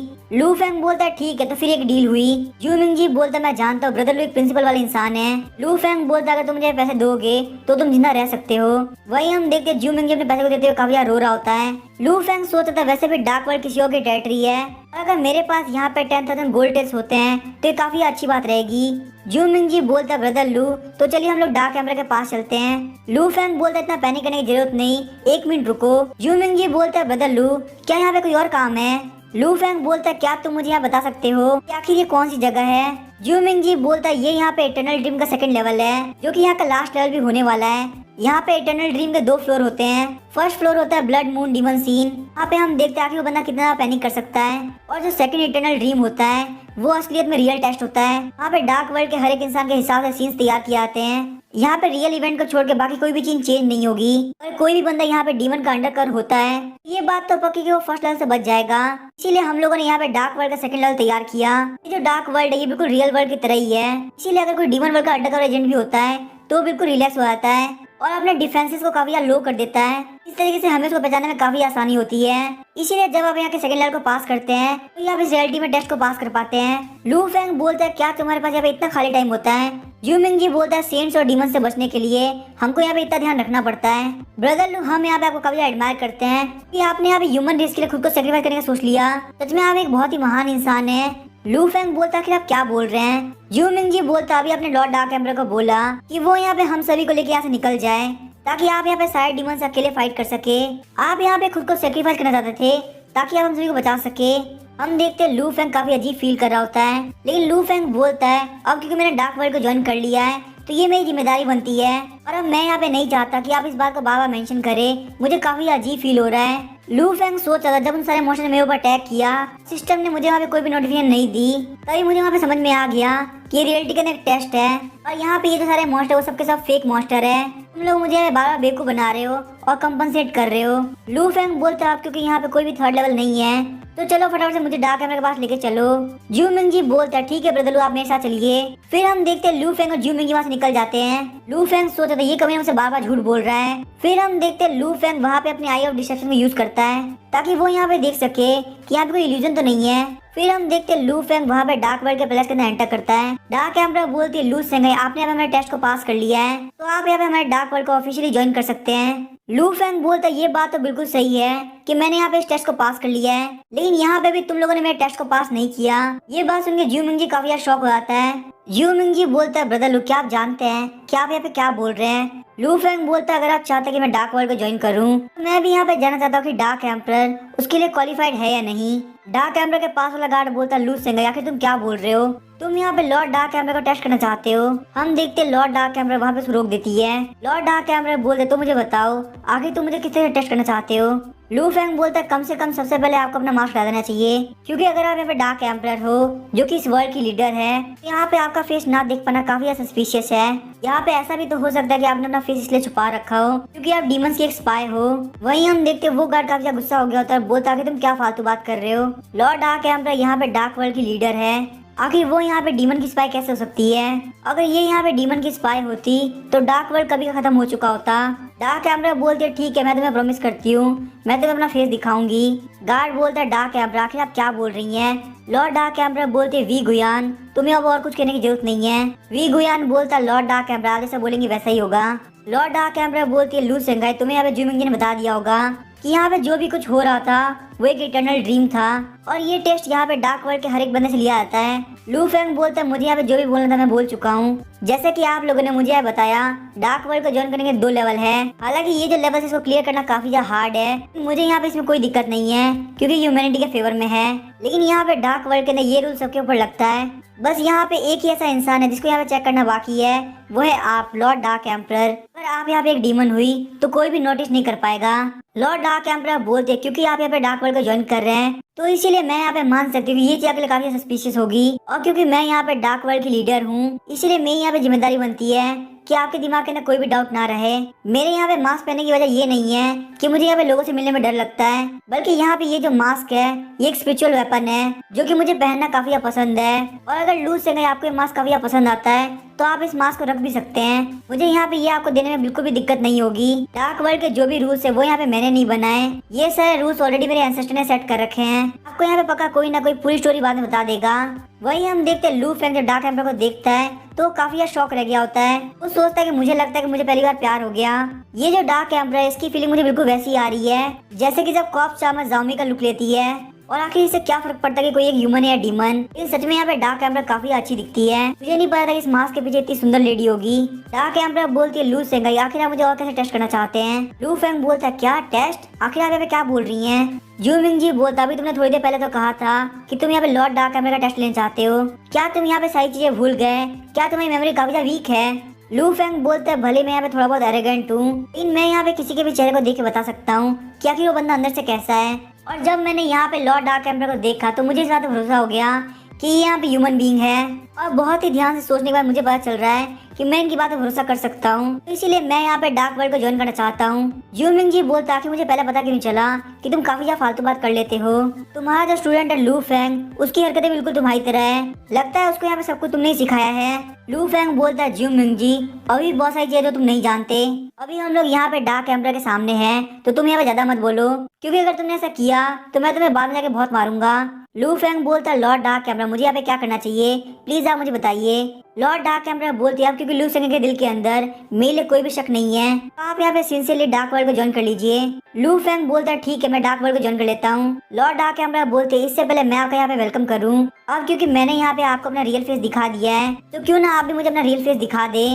लू फेंग बोलता है ठीक है, तो फिर एक डील हुई। ज्यू मिंगी बोलता मैं जानता हूँ ब्रदर लू एक प्रिंसिपल वाला इंसान है। लू फेंग बोलता अगर तुम मुझे पैसे दोगे तो तुम जिंदा रह सकते हो। वही हम देखते हैं ज्यू मिंगी अपने पैसे को देते हुए काफी रो रहा होता है। लू फेंग सोचता था वैसे भी डार्क वर्ल्ड किसी और की टेरिटरी है, और अगर मेरे पास यहाँ पे 10,000 गोल्ड टेस्ट होते हैं तो ये काफी अच्छी बात रहेगी। ज्यू मिंगी बोलता ब्रदर लू तो चलिए हम लोग डार्क एम्परर के पास चलते हैं। लू फेंग बोलता इतना पैनिक करने की जरूरत नहीं, एक मिनट रुको। ज्यू मिंगी बोलता है ब्रदर लू क्या यहाँ पे कोई और काम है? लू फेंग बोलता है क्या तुम मुझे यहाँ बता सकते हो कि आखिर ये कौन सी जगह है? ज्यू मिंगी बोलता है ये यहाँ पे इटर्नल ड्रीम का सेकंड लेवल है, जो कि यहाँ का लास्ट लेवल भी होने वाला है। यहाँ पे इटर्नल ड्रीम के 2 फ्लोर होते हैं। फर्स्ट फ्लोर होता है ब्लड मून डीमन सीन, यहाँ पे हम देखते हैं आखिर वो बंदा कितना पैनिक कर सकता है। और जो सेकंड इटर्नल ड्रीम होता है वो असलियत में रियल टेस्ट होता है। यहाँ पे डार्क वर्ल्ड के हर एक इंसान के हिसाब से सीन्स तैयार किए जाते हैं। यहाँ पे रियल इवेंट को छोड़ के बाकी कोई भी चीज चेंज नहीं होगी, और कोई भी बंदा यहाँ पे डीमन का अंडर होता है ये बात तो पक्की कि वो फर्स्ट लेवल से बच जाएगा। इसीलिए हम लोगों ने यहाँ पे डार्क वर्ल्ड का सेकंड लेवल तैयार किया। ये जो डार्क वर्ल्ड है ये बिल्कुल रियल वर्ल्ड की तरह ही है, इसीलिए अगर कोई डीमन वर्ल्ड का अंडर एजेंट भी होता है तो बिल्कुल रिलैक्स हो जाता है और अपने डिफेंसेस को काफी लो कर देता है। इस तरीके से हमें उसको पहचानने में काफी आसानी होती है। इसीलिए जब आप यहाँ के सेकंड लेवल को पास करते हैं तो आप इस रियलिटी में टेस्ट को पास कर पाते हैं। लू फेंग बोलता है क्या तुम्हारे पास यहाँ पे इतना खाली टाइम होता है? ज्यू मिंगी बोलता है सेंट्स और डीमन से बचने के लिए हमको यहाँ पे इतना ध्यान रखना पड़ता है। ब्रदर लू हम यहाँ पे आपको काफी एडमायर करते हैं कि आपने यहाँ पे ह्यूमन रेस के लिए खुद को सेक्रीफाइस करने का सोच लिया, सच में आप एक बहुत ही महान इंसान है। लू फेंग बोलता कि आप क्या बोल रहे हैं? ज्यू मिंगी बोलता अभी आपने लॉर्ड डार्क एम्परर को बोला कि वो यहाँ पे हम सभी को लेके यहाँ से निकल जाए ताकि आप यहाँ पे सारे डीमन से अकेले फाइट कर सके। आप यहाँ पे खुद को सेक्रीफाइस करना चाहते थे ताकि आप हम सभी को बचा सके। हम देखते हैं लू फेंग काफी अजीब फील कर रहा होता है, लेकिन लू फेंग बोलता है अब क्योंकि मैंने डार्क वर्ल्ड को ज्वाइन कर लिया है तो ये मेरी जिम्मेदारी बनती है, और अब मैं यहाँ पे नहीं चाहता कि आप इस बात को बार बार मेंशन करें, मुझे काफी अजीब फील हो रहा है। लू फेंग सोच रहा था जब उन सारे मॉन्स्टर ने मेरे ऊपर अटैक किया, सिस्टम ने मुझे वहाँ पे कोई भी नोटिफिकेशन नहीं दी, तभी मुझे वहाँ पे समझ में आ गया कि ये रियलिटी का एक टेस्ट है, और यहाँ पे ये जो सारे मॉन्स्टर वो सबके सब फेक मॉन्स्टर है। तुम लोग मुझे बार बार बेवकूफ बना रहे हो और कंपनसेट कर रहे हो। लू फेंग बोलता है क्योंकि यहाँ पे कोई भी थर्ड लेवल नहीं है तो चलो फटाफट से मुझे डार्क एम्परर के पास लेके चलो। ज्यू मिंगी बोलता है ठीक है ब्रदर लू आप मेरे साथ चलिए। फिर हम देखते हैं लू फेंग और ज्यू मिंगी वहाँ से निकल जाते हैं। लू फेंग सोचता था ये कभी हमसे बार बार झूठ बोल रहा है। फिर हम देखते हैं लू फेंग वहाँ पे अपने आई ऑफ डिसेप्शन को यूज करता है ताकि वो यहाँ पे देख सके कि यहाँ पे कोई इल्यूजन तो नहीं है। फिर हम देखते लू फेंग वहाँ पे डार्क वर्ल्ड के पैलेस के अंदर एंटर करता है। डार्क एम्परर बोलती है लू सेंग आपने यहाँ पे हमारे टेस्ट को पास कर लिया है, तो आप यहाँ पे हमारे डार्क वर्ल्ड को ऑफिशियली ज्वाइन कर सकते हैं। लू फेंग बोलता है ये बात तो बिल्कुल सही है कि मैंने यहाँ पे इस टेस्ट को पास कर लिया है, लेकिन यहाँ पे भी तुम लोगों ने मेरे टेस्ट को पास नहीं किया। ये बात सुन के ज्यू मिंग जी काफी ज्यादा शॉक हो जाता है। ज्यू मिंग जी बोलता है ब्रदर लू क्या आप जानते हैं कि आप यहाँ पे क्या बोल रहे हैं। लू फेंग बोलता है अगर आप चाहते हैं कि मैं डार्क वर्ल्ड को ज्वाइन करूं, तो मैं भी यहाँ पे जानना चाहता हूँ कि डार्क एम्परर उसके लिए क्वालिफाइड है या नहीं। डार्क एम्परर के पास वाला गार्ड बोलता है लू सेंग आखिर तुम क्या बोल रहे हो, तुम यहाँ पे लॉर्ड डार्क एम्परर को टेस्ट करना चाहते हो। हम देखते लॉर्ड डार्क एम्परर वहाँ पे रोक देती है। लॉर्ड डार्क एम्परर बोलते तो मुझे बताओ आखिर तुम मुझे किस तरह टेस्ट करना चाहते हो। लू फेंग बोलता है कम से कम सबसे पहले आपको अपना मास्क हटा देना चाहिए, क्योंकि अगर आप यहाँ पे डार्क एम्परर हो जो कि इस वर्ल्ड की लीडर है, तो यहाँ पे आपका फेस ना देख पाना काफी ज्यादा सस्पिशियस है। यहाँ पे ऐसा भी तो हो सकता है कि आपने अपना फेस इसलिए छुपा रखा हो क्योंकि आप डीमंस की एक स्पाई हो। वहीं हम देखते वो गार्ड काफी ज्यादा गुस्सा हो गया होता है, बोलता है कि तुम क्या फालतू बात कर रहे हो, लॉर्ड डार्क एम्परर यहाँ पे डार्क वर्ल्ड की लीडर है, आखिर वो यहाँ पे डीमन की स्पाई कैसे हो सकती है। अगर ये यहाँ पे डीमन की स्पाई होती तो डार्क वर्ल्ड कभी का खत्म हो चुका होता। डार्क एम्परर बोलते है ठीक है मैं तुम्हें प्रॉमिस करती हूँ मैं तुम्हें अपना फेस दिखाऊंगी। गार्ड बोलता है डार्क एम्परर आखिर आप क्या बोल रही हैं। लॉर्ड डार्क एम्परर बोलते है वी गुयान तुम्हें अब और कुछ कहने की जरूरत नहीं है। वी गुयान बोलता है लॉर्ड डार्क एम्परर जैसा बोलेंगे वैसा ही होगा। लॉर्ड डार्क एम्परर बोलती है लू सेंगाई तुम्हें यहाँ पे ज्यू मिंग जी ने बता दिया होगा कि यहाँ पे जो भी कुछ हो रहा था वो एक इटर्नल ड्रीम था और ये टेस्ट यहाँ पे डार्क वर्ल्ड के हर एक बंदे से लिया जाता है। लू फेंग बोलता है मुझे यहाँ पे जो भी बोलना था मैं बोल चुका हूँ, जैसे कि आप लोगों ने मुझे यह बताया डार्क वर्ल्ड को ज्वाइन करने के 2 लेवल है। हालांकि ये जो लेवल है इसको क्लियर करना काफी ज्यादा हार्ड है, मुझे यहाँ पे इसमें कोई दिक्कत नहीं है क्योंकि ह्यूमैनिटी के फेवर में है, लेकिन यहाँ पे डार्क वर्ल्ड के अंदर ये रूल सबके ऊपर लगता है। बस यहाँ पे एक ही ऐसा इंसान है जिसको यहाँ पे चेक करना बाकी है, वो है आप लॉर्ड डार्क एम्परर। अगर आप यहाँ पे एक डीमन हुई तो कोई भी नोटिस नहीं कर पाएगा। लॉर्ड डार्क एम्परर बोलते क्योंकि आप यहाँ पे डार्क वर्ल्ड को ज्वाइन कर रहे हैं तो इसीलिए मैं यहाँ पे मान सकती हूँ ये चीज आपके लिए काफी सस्पिशियस होगी, और क्योंकि मैं यहाँ पे डार्क वर्ल्ड की लीडर हूँ इसीलिए मेरी यहाँ पे जिम्मेदारी बनती है कि आपके दिमाग के अंदर कोई भी डाउट ना रहे। मेरे यहाँ पे मास्क पहनने की वजह ये नहीं है कि मुझे यहाँ पे लोगों से मिलने में डर लगता है, बल्कि यहाँ पे ये जो मास्क है ये एक स्पिरिचुअल वेपन है जो कि मुझे पहनना काफी पसंद है। और अगर लूज से आपको ये मास्क काफी पसंद आता है तो आप इस मास्क को रख भी सकते हैं, मुझे यहाँ पे ये आपको देने में बिल्कुल भी दिक्कत नहीं होगी। डार्क वर्ल्ड के जो भी रूल्स है वो यहाँ पे मैंने नहीं बनाए, ये सारे रूल्स ऑलरेडी मेरे एंसेस्टर ने सेट कर रखे हैं। आपको यहाँ पे पक्का कोई ना कोई पूरी स्टोरी बाद में बता देगा। वही हम देखते हैं लू फेंग जब डार्क एम्परर को देखता है तो काफी शॉक रह गया होता है। वो सोचता है कि मुझे लगता है कि मुझे पहली बार प्यार हो गया। ये जो डार्क एम्परर है इसकी फीलिंग मुझे बिल्कुल वैसी आ रही है जैसे कि जब कॉप चामा जाओमी का लुक लेती है। और आखिर इससे क्या फर्क पड़ता है कि कोई एक ह्यूमन है या डीमन। लेकिन सच में यहाँ पे डार्क एम्परर काफी अच्छी दिखती है, मुझे नहीं पता था कि इस मास्क के पीछे इतनी सुंदर लेडी होगी। डार्क एम्परर बोलती है लू सेंगाई आखिर आप मुझे और कैसे टेस्ट करना चाहते हैं। लू फेंग बोलता है क्या टेस्ट, आखिर आप यहाँ पे क्या बोल रही हैं। ज्यू मिंग जी बोलता अभी तुमने थोड़ी देर पहले तो कहा था कि तुम यहाँ पे लॉर्ड डार्क एम्परर का टेस्ट लेना चाहते हो, क्या तुम यहाँ पे सारी चीजें भूल गए, क्या तुम्हारी मेमोरी काफी ज्यादा वीक है। लू फेंग बोलता है भले मैं यहाँ पे थोड़ा बहुत एरोगेंट हूँ लेकिन मैं यहाँ पे किसी के भी चेहरे को देख के बता सकता हूँ कि आखिर वो बंदा अंदर से कैसा है। और जब मैंने यहाँ पे लॉर्ड डार्क एम्परर को देखा तो मुझे इस बात पर भरोसा हो गया कि ये यहाँ पे ह्यूमन बीइंग है, और बहुत ही ध्यान से सोचने के बाद मुझे पता चल रहा है कि मैं इनकी बात पर भरोसा कर सकता हूँ, तो इसीलिए मैं यहाँ पे डार्क वर्ल्ड को ज्वाइन करना चाहता हूँ। ज्यू मिंग जी बोलता कि मुझे पहले पता क्यों नहीं चला कि तुम काफी ज्यादा फालतू बात कर लेते हो। तुम्हारा जो स्टूडेंट है लू फेंग उसकी हरकतें बिल्कुल तुम्हारी तरह है, लगता है उसको यहाँ पे सब कुछ तुमने ही सिखाया है। लू फेंग बोलता है ज्यू मिंग जी अभी बहुत सारी चीजें जो तुम नहीं जानते, अभी हम लोग यहाँ पे डार्क एम्परर के सामने हैं तो तुम यहाँ पे ज्यादा मत बोलो, क्योंकि अगर तुमने ऐसा किया तो मैं तुम्हें बाद में जाके बहुत मारूंगा। लू फेंग बोलता है लॉर्ड डार्क एम्परर मुझे यहाँ पे क्या करना चाहिए, प्लीज आप मुझे बताइए। लॉर्ड डार्क एम्परर बोलती है अब क्योंकि लू फेंग के दिल के अंदर मेरे लिए कोई भी शक नहीं है तो आप यहाँ पे सिंसियरली डार्क वर्ल्ड को ज्वाइन कर लीजिए। लू फेंग बोलता है ठीक है मैं डार्क वर्ल्ड को ज्वाइन कर लेता हूँ। लॉर्ड डार्क एम्परर बोलते हैं इससे पहले मैं आपका यहाँ पे वेलकम करूँ, अब क्योंकि मैंने यहाँ पे आपको अपना रियल फेस दिखा दिया है तो क्यों ना आप भी मुझे अपना रियल फेस दिखा दे।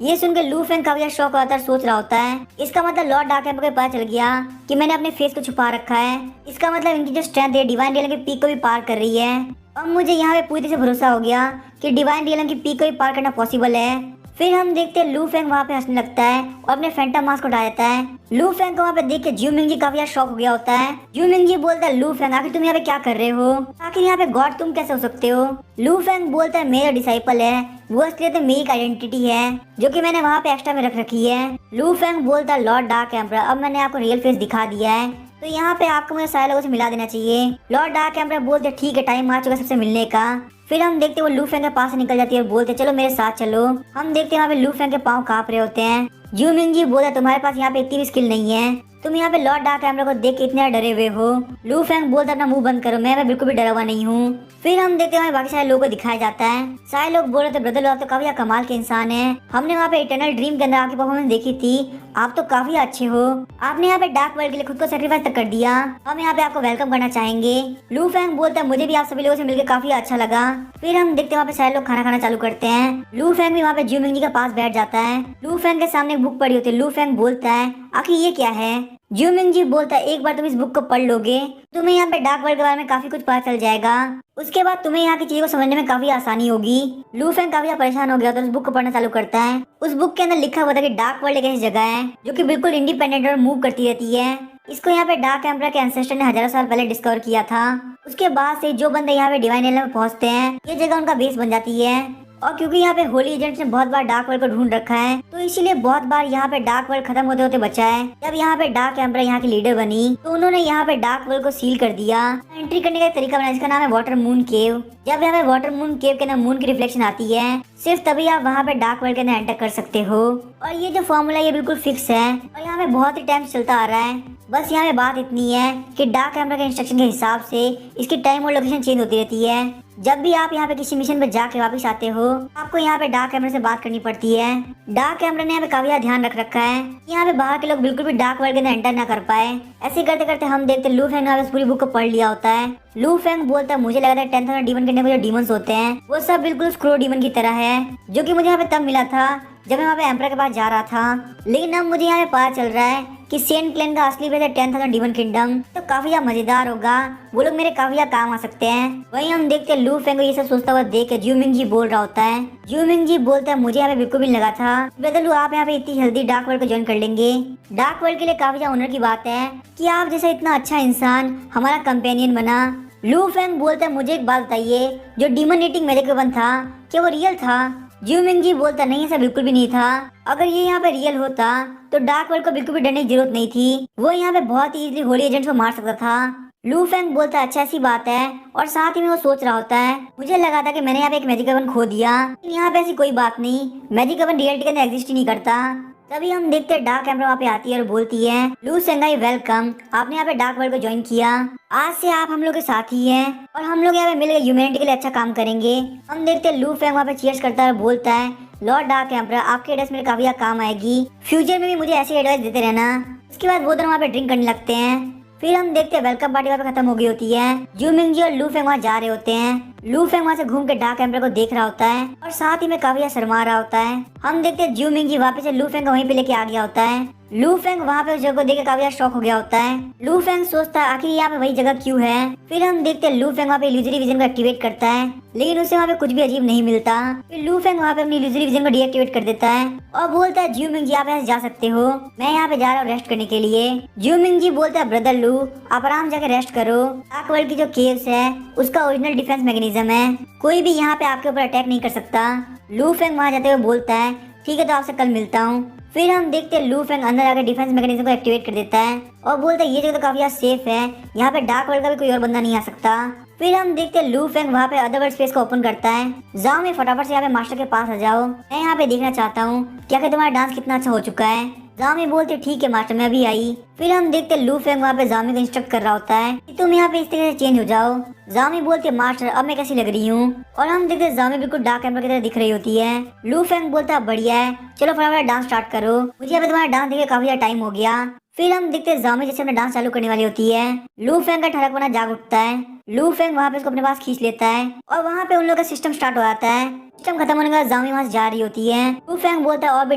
ये सुनकर लू फेंग काफी शौक होता है, सोच रहा होता है इसका मतलब लॉर्ड डार्क एम्परर को पता चल गया कि मैंने अपने फेस को छुपा रखा है, इसका मतलब इनकी जो स्ट्रेंथ है डिवाइन रियलम की पीक को भी पार कर रही है। अब मुझे यहाँ पे पूरी तरह से भरोसा हो गया कि डिवाइन रियलम की पीक को भी पार करना पॉसिबल है। फिर हम देखते हैं लू फेंग वहाँ पे हंसने लगता है और अपने फैंटम मास्क को उठा देता है। लू फेंग को वहाँ पे देख के ज्यू मिंग जी काफी शॉक हो गया होता है। ज्यू मिंग जी बोलता है लू फेंग आखिर तुम यहाँ पे क्या कर रहे हो, आखिर यहाँ पे गॉड तुम कैसे हो सकते हो। लू फेंग बोलता है मेरा डिसाइपल है वो असलियत में मेरी आइडेंटिटी है जो कि मैंने वहाँ पे एक्स्ट्रा में रख रखी है। लू फेंग बोलता है लॉर्ड डार्क एम्परर अब मैंने आपको रियल फेस दिखा दिया है तो यहाँ पे आपको मुझे सारे लोगों से मिला देना चाहिए। लॉर्ड डार्क एम्परर बोलते ठीक है टाइम आ चुका सबसे मिलने का। फिर हम देखते वो लू फेंग के पास से निकल जाती है और बोलते चलो मेरे साथ चलो। हम देखते हैं वहाँ पे लू फेंग के पाँव कांप रहे होते हैं। ज्यू मिंग जी बोला तुम्हारे पास यहाँ पे इतनी भी स्किल नहीं है तुम यहाँ पे लॉर्ड डार्क एम्परर को देख के इतने डरे हुए हो। लू फेंग बोलता अपना मुंह बंद करो, मैं बिल्कुल भी डरा हुआ नहीं हूँ। फिर हम देखते हैं बाकी सारे लोगों को दिखाया जाता है। सारे लोग बोल रहे थे ब्रदर आप तो काफी कमाल के इंसान है, हमने वहाँ पे इटर्नल ड्रीम के अंदर आपकी परफॉर्मेंस देखी थी, आप तो काफी अच्छे हो, आपने यहाँ पे डार्क वर्ल्ड के लिए खुद को सेक्रीफाइस तक कर दिया, हम यहाँ पे आपको वेलकम करना चाहेंगे। लू फेंग बोलता है मुझे भी आप सभी लोगों से मिलकर काफी अच्छा लगा। फिर हम देखते हैं वहाँ पे सारे लोग खाना खाना चालू करते हैं। लू फेंग भी वहाँ पे ज्यू मिंग जी के पास बैठ जाता है। लू फेंग के सामने एक बुक पड़ी होती है। लू फेंग बोलता है आखिर ये क्या है। ज्यू मिंग जी बोलता है एक बार तुम इस बुक को पढ़ लोगे तुम्हें यहाँ पे डार्क वर्ल्ड के बारे में काफी कुछ पता चल जाएगा, उसके बाद तुम्हें यहाँ की चीजों को समझने में काफी आसानी होगी। लू फेंग काफी परेशान हो गया तो उस बुक को पढ़ना चालू करता है। उस बुक के अंदर लिखा हुआ था कि डार्क वर्ल्ड एक ऐसी जगह है जो कि बिल्कुल इंडिपेंडेंट और मूव करती रहती है। इसको यहाँ पे डार्क एम्परर के एंसेस्टर ने हजारों साल पहले डिस्कवर किया था। उसके बाद से जो बंदे यहाँ पे डिवाइन एलिमेंट में पहुँचते हैं ये जगह उनका बेस बन जाती है। और क्योंकि यहाँ पे होली एजेंट्स ने बहुत बार डार्क वर्ल्ड को ढूंढ रखा है तो इसीलिए बहुत बार यहाँ पे डार्क वर्ल्ड खत्म होते होते बचा है। जब यहाँ पे डार्क एम्परर यहाँ की लीडर बनी तो उन्होंने यहाँ पे डार्क वर्ल्ड को सील कर दिया। एंट्री करने का एक तरीका बना जिसका नाम है वाटर मून केव। जब यहाँ पे वाटर मून केव के अंदर मून की रिफ्लेक्शन आती है सिर्फ तभी आप वहाँ पे डार्क वर्ल्ड के अंदर एंटर कर सकते हो। और ये जो फॉर्मूला ये बिल्कुल फिक्स है और यहाँ पे बहुत ही टाइम चलता आ रहा है। बस यहाँ पे बात इतनी है कि डार्क एम्परर के इंस्ट्रक्शन के हिसाब से इसकी टाइम और लोकेशन चेंज होती रहती है। जब भी आप यहाँ पे किसी मिशन पे जाके वापस आते हो आपको यहाँ पे डार्क एम्परर से बात करनी पड़ती है। डार्क एम्परर ने यहाँ पे काफी ध्यान रख रखा है यहाँ पे बाहर के लोग बिल्कुल भी डार्क वर्ल्ड के अंदर एंटर ना कर पाए। ऐसे करते करते हम देखते लू फेंग ने पूरी बुक को पढ़ लिया होता है। लू फेंग बोलता है मुझे लगा था 10,000 डीमन के अंदर जो डीमंस होते हैं वो सब बिल्कुल स्क्रो डीमन की तरह है, जो कि मुझे यहाँ पे तब मिला था जब मैं वहाँ पे एम्परर के पास जा रहा था। लेकिन अब मुझे यहाँ पे पता चल रहा है कि सेंट क्लेन का असली बेस है 10,000 डीमन किंगडम, तो काफी ज्यादा मजेदार होगा, वो लोग मेरे काफी ज्यादा काम आ सकते हैं। वहीं हम देखते हैं लू फेंग को ये सब सोचता हुआ देख के ज्यू मिंग जी बोल रहा होता है। ज्यू मिंग जी बोलता है मुझे यहाँ पे बिल्कुल भी नहीं लगा था ब्रदर लू आप यहाँ पे इतनी जल्दी डार्क वर्ल्ड को ज्वाइन कर लेंगे। डार्क वर्ल्ड के लिए काफी ज्यादा ऑनर की बात है कि आप जैसा इतना अच्छा इंसान हमारा कंपेनियन बना। लू फेंग बोलता है मुझे एक बात बताइए जो डीमन ईटिंग मैजिक वेपन था क्या वो रियल था। ज्यू मिंग जी बोलता नहीं ऐसा बिल्कुल भी नहीं था, अगर ये यहाँ पे रियल होता तो डार्क वर्ल्ड को बिल्कुल भी डरने की जरूरत नहीं थी, वो यहाँ पे बहुत ही इजीली होली एजेंट्स को मार सकता था। लू फेंग बोलता है अच्छा ऐसी बात है और साथ ही में वो सोच रहा होता है मुझे लगा था कि मैंने यहाँ पे एक मैजिक वेपन खो दिया, यहाँ पे ऐसी कोई बात नहीं, मैजिक वेपन रियलिटी के अंदर एग्जिस्ट ही नहीं करता। तभी हम देखते हैं डार्क एम्परर वहाँ पे आती है और बोलती है लू सेंगाई वेलकम, आपने यहाँ पे डार्क वर्ल्ड को ज्वाइन किया, आज से आप हम लोग के साथ ही हैं और हम लोग यहाँ पे मिलकर ह्यूमैनिटी के लिए अच्छा काम करेंगे। हम देखते हैं लू फेंग वहाँ पे चीयर्स करता है और बोलता है लॉर्ड डार्क एम्परर आपकी एडवाइस मेरे काफी काम आएगी, फ्यूचर में भी मुझे ऐसी एडवाइस देते रहना। उसके बाद वो दोनों वहाँ पे ड्रिंक करने लगते हैं। फिर हम देखते हैं वेलकम पार्टी वहाँ पे खत्म हो गई होती है। ज्यू मिंग जी और लू फेंग वहाँ जा रहे होते हैं। लू फेंग वहाँ से घूम के डार्क एम्परर को देख रहा होता है और साथ ही में काफी शर्मा रहा होता है। हम देखते हैं ज्यू मिंग जी वापस से लू फेंग को वहीं पे लेके आ गया होता है। लू फेंग वहाँ पे उस जगह को देख के काफी शॉक हो गया होता है। लू फेंग सोचता है आखिर यहाँ पे वही जगह क्यों है। फिर हम देखते हैं लू फेंग वहाँ पे इल्यूजरी विजन को एक्टिवेट करता है लेकिन उसे वहाँ पे कुछ भी अजीब नहीं मिलता। फिर लू फेंग वहाँ पे अपनी इल्यूजरी विजन को डीएक्टिवेट कर देता है और बोलता है ज्यू मिंग जी आप यहाँ से जा सकते हो, मैं यहाँ पे जा रहा हूँ रेस्ट करने के लिए। ज्यू मिंग जी बोलता है ब्रदर लू आप आराम जाके रेस्ट करो, डार्क वर्ल्ड की जो केव्स है उसका ओरिजिनल डिफेंस मैकेनिज्म है, कोई भी यहाँ पे आपके ऊपर अटैक नहीं कर सकता। लू फेंग वहाँ जाते हुए बोलता है ठीक है तो आपसे कल मिलता हूँ। फिर हम देखते हैं लू फेंग अंदर आकर डिफेंस मैकेनिज्म को एक्टिवेट कर देता है और बोलता है ये जगह तो काफी सेफ है, यहाँ पे डार्क वर्ल्ड का भी कोई और बंदा नहीं आ सकता। फिर हम देखते हैं लू फेंग वहाँ पे अदरवर्ल्ड स्पेस को ओपन करता है। जाओ मैं फटाफट से यहाँ पे मास्टर के पास आ जाओ, मैं यहाँ पे देखना चाहता हूँ क्या कि तुम्हारा डांस कितना अच्छा हो चुका है। जामी बोलते ठीक है मास्टर मैं अभी आई। फिर हम देखते हैं लू फेंग वहाँ पे जामी को इंस्ट्रक्ट कर रहा होता है कि तुम यहाँ पे इस तरह से चेंज हो जाओ। जामी बोलते मास्टर अब मैं कैसी लग रही हूँ, और हम देखते हैं जामी बिल्कुल डार्क एम्परर की तरह दिख रही होती है। लू फेंग बोलता बढ़िया है चलो फटाफट डांस स्टार्ट करो, मुझे यहाँ पे तुम्हारा डांस देखे काफी ज्यादा टाइम हो गया। फिर हम देखते हैं जामी जैसे अपना डांस चालू करने वाली होती है। लू फेंग का ठड़कपना जाग उठता है। लू फेंग वहाँ पे उसको अपने पास खींच लेता है और वहाँ पे उन लोगों का सिस्टम स्टार्ट हो जाता है। सिस्टम खत्म होने के बाद जामी वहाँ से जा रही होती है। लू फेंग बोलता है और भी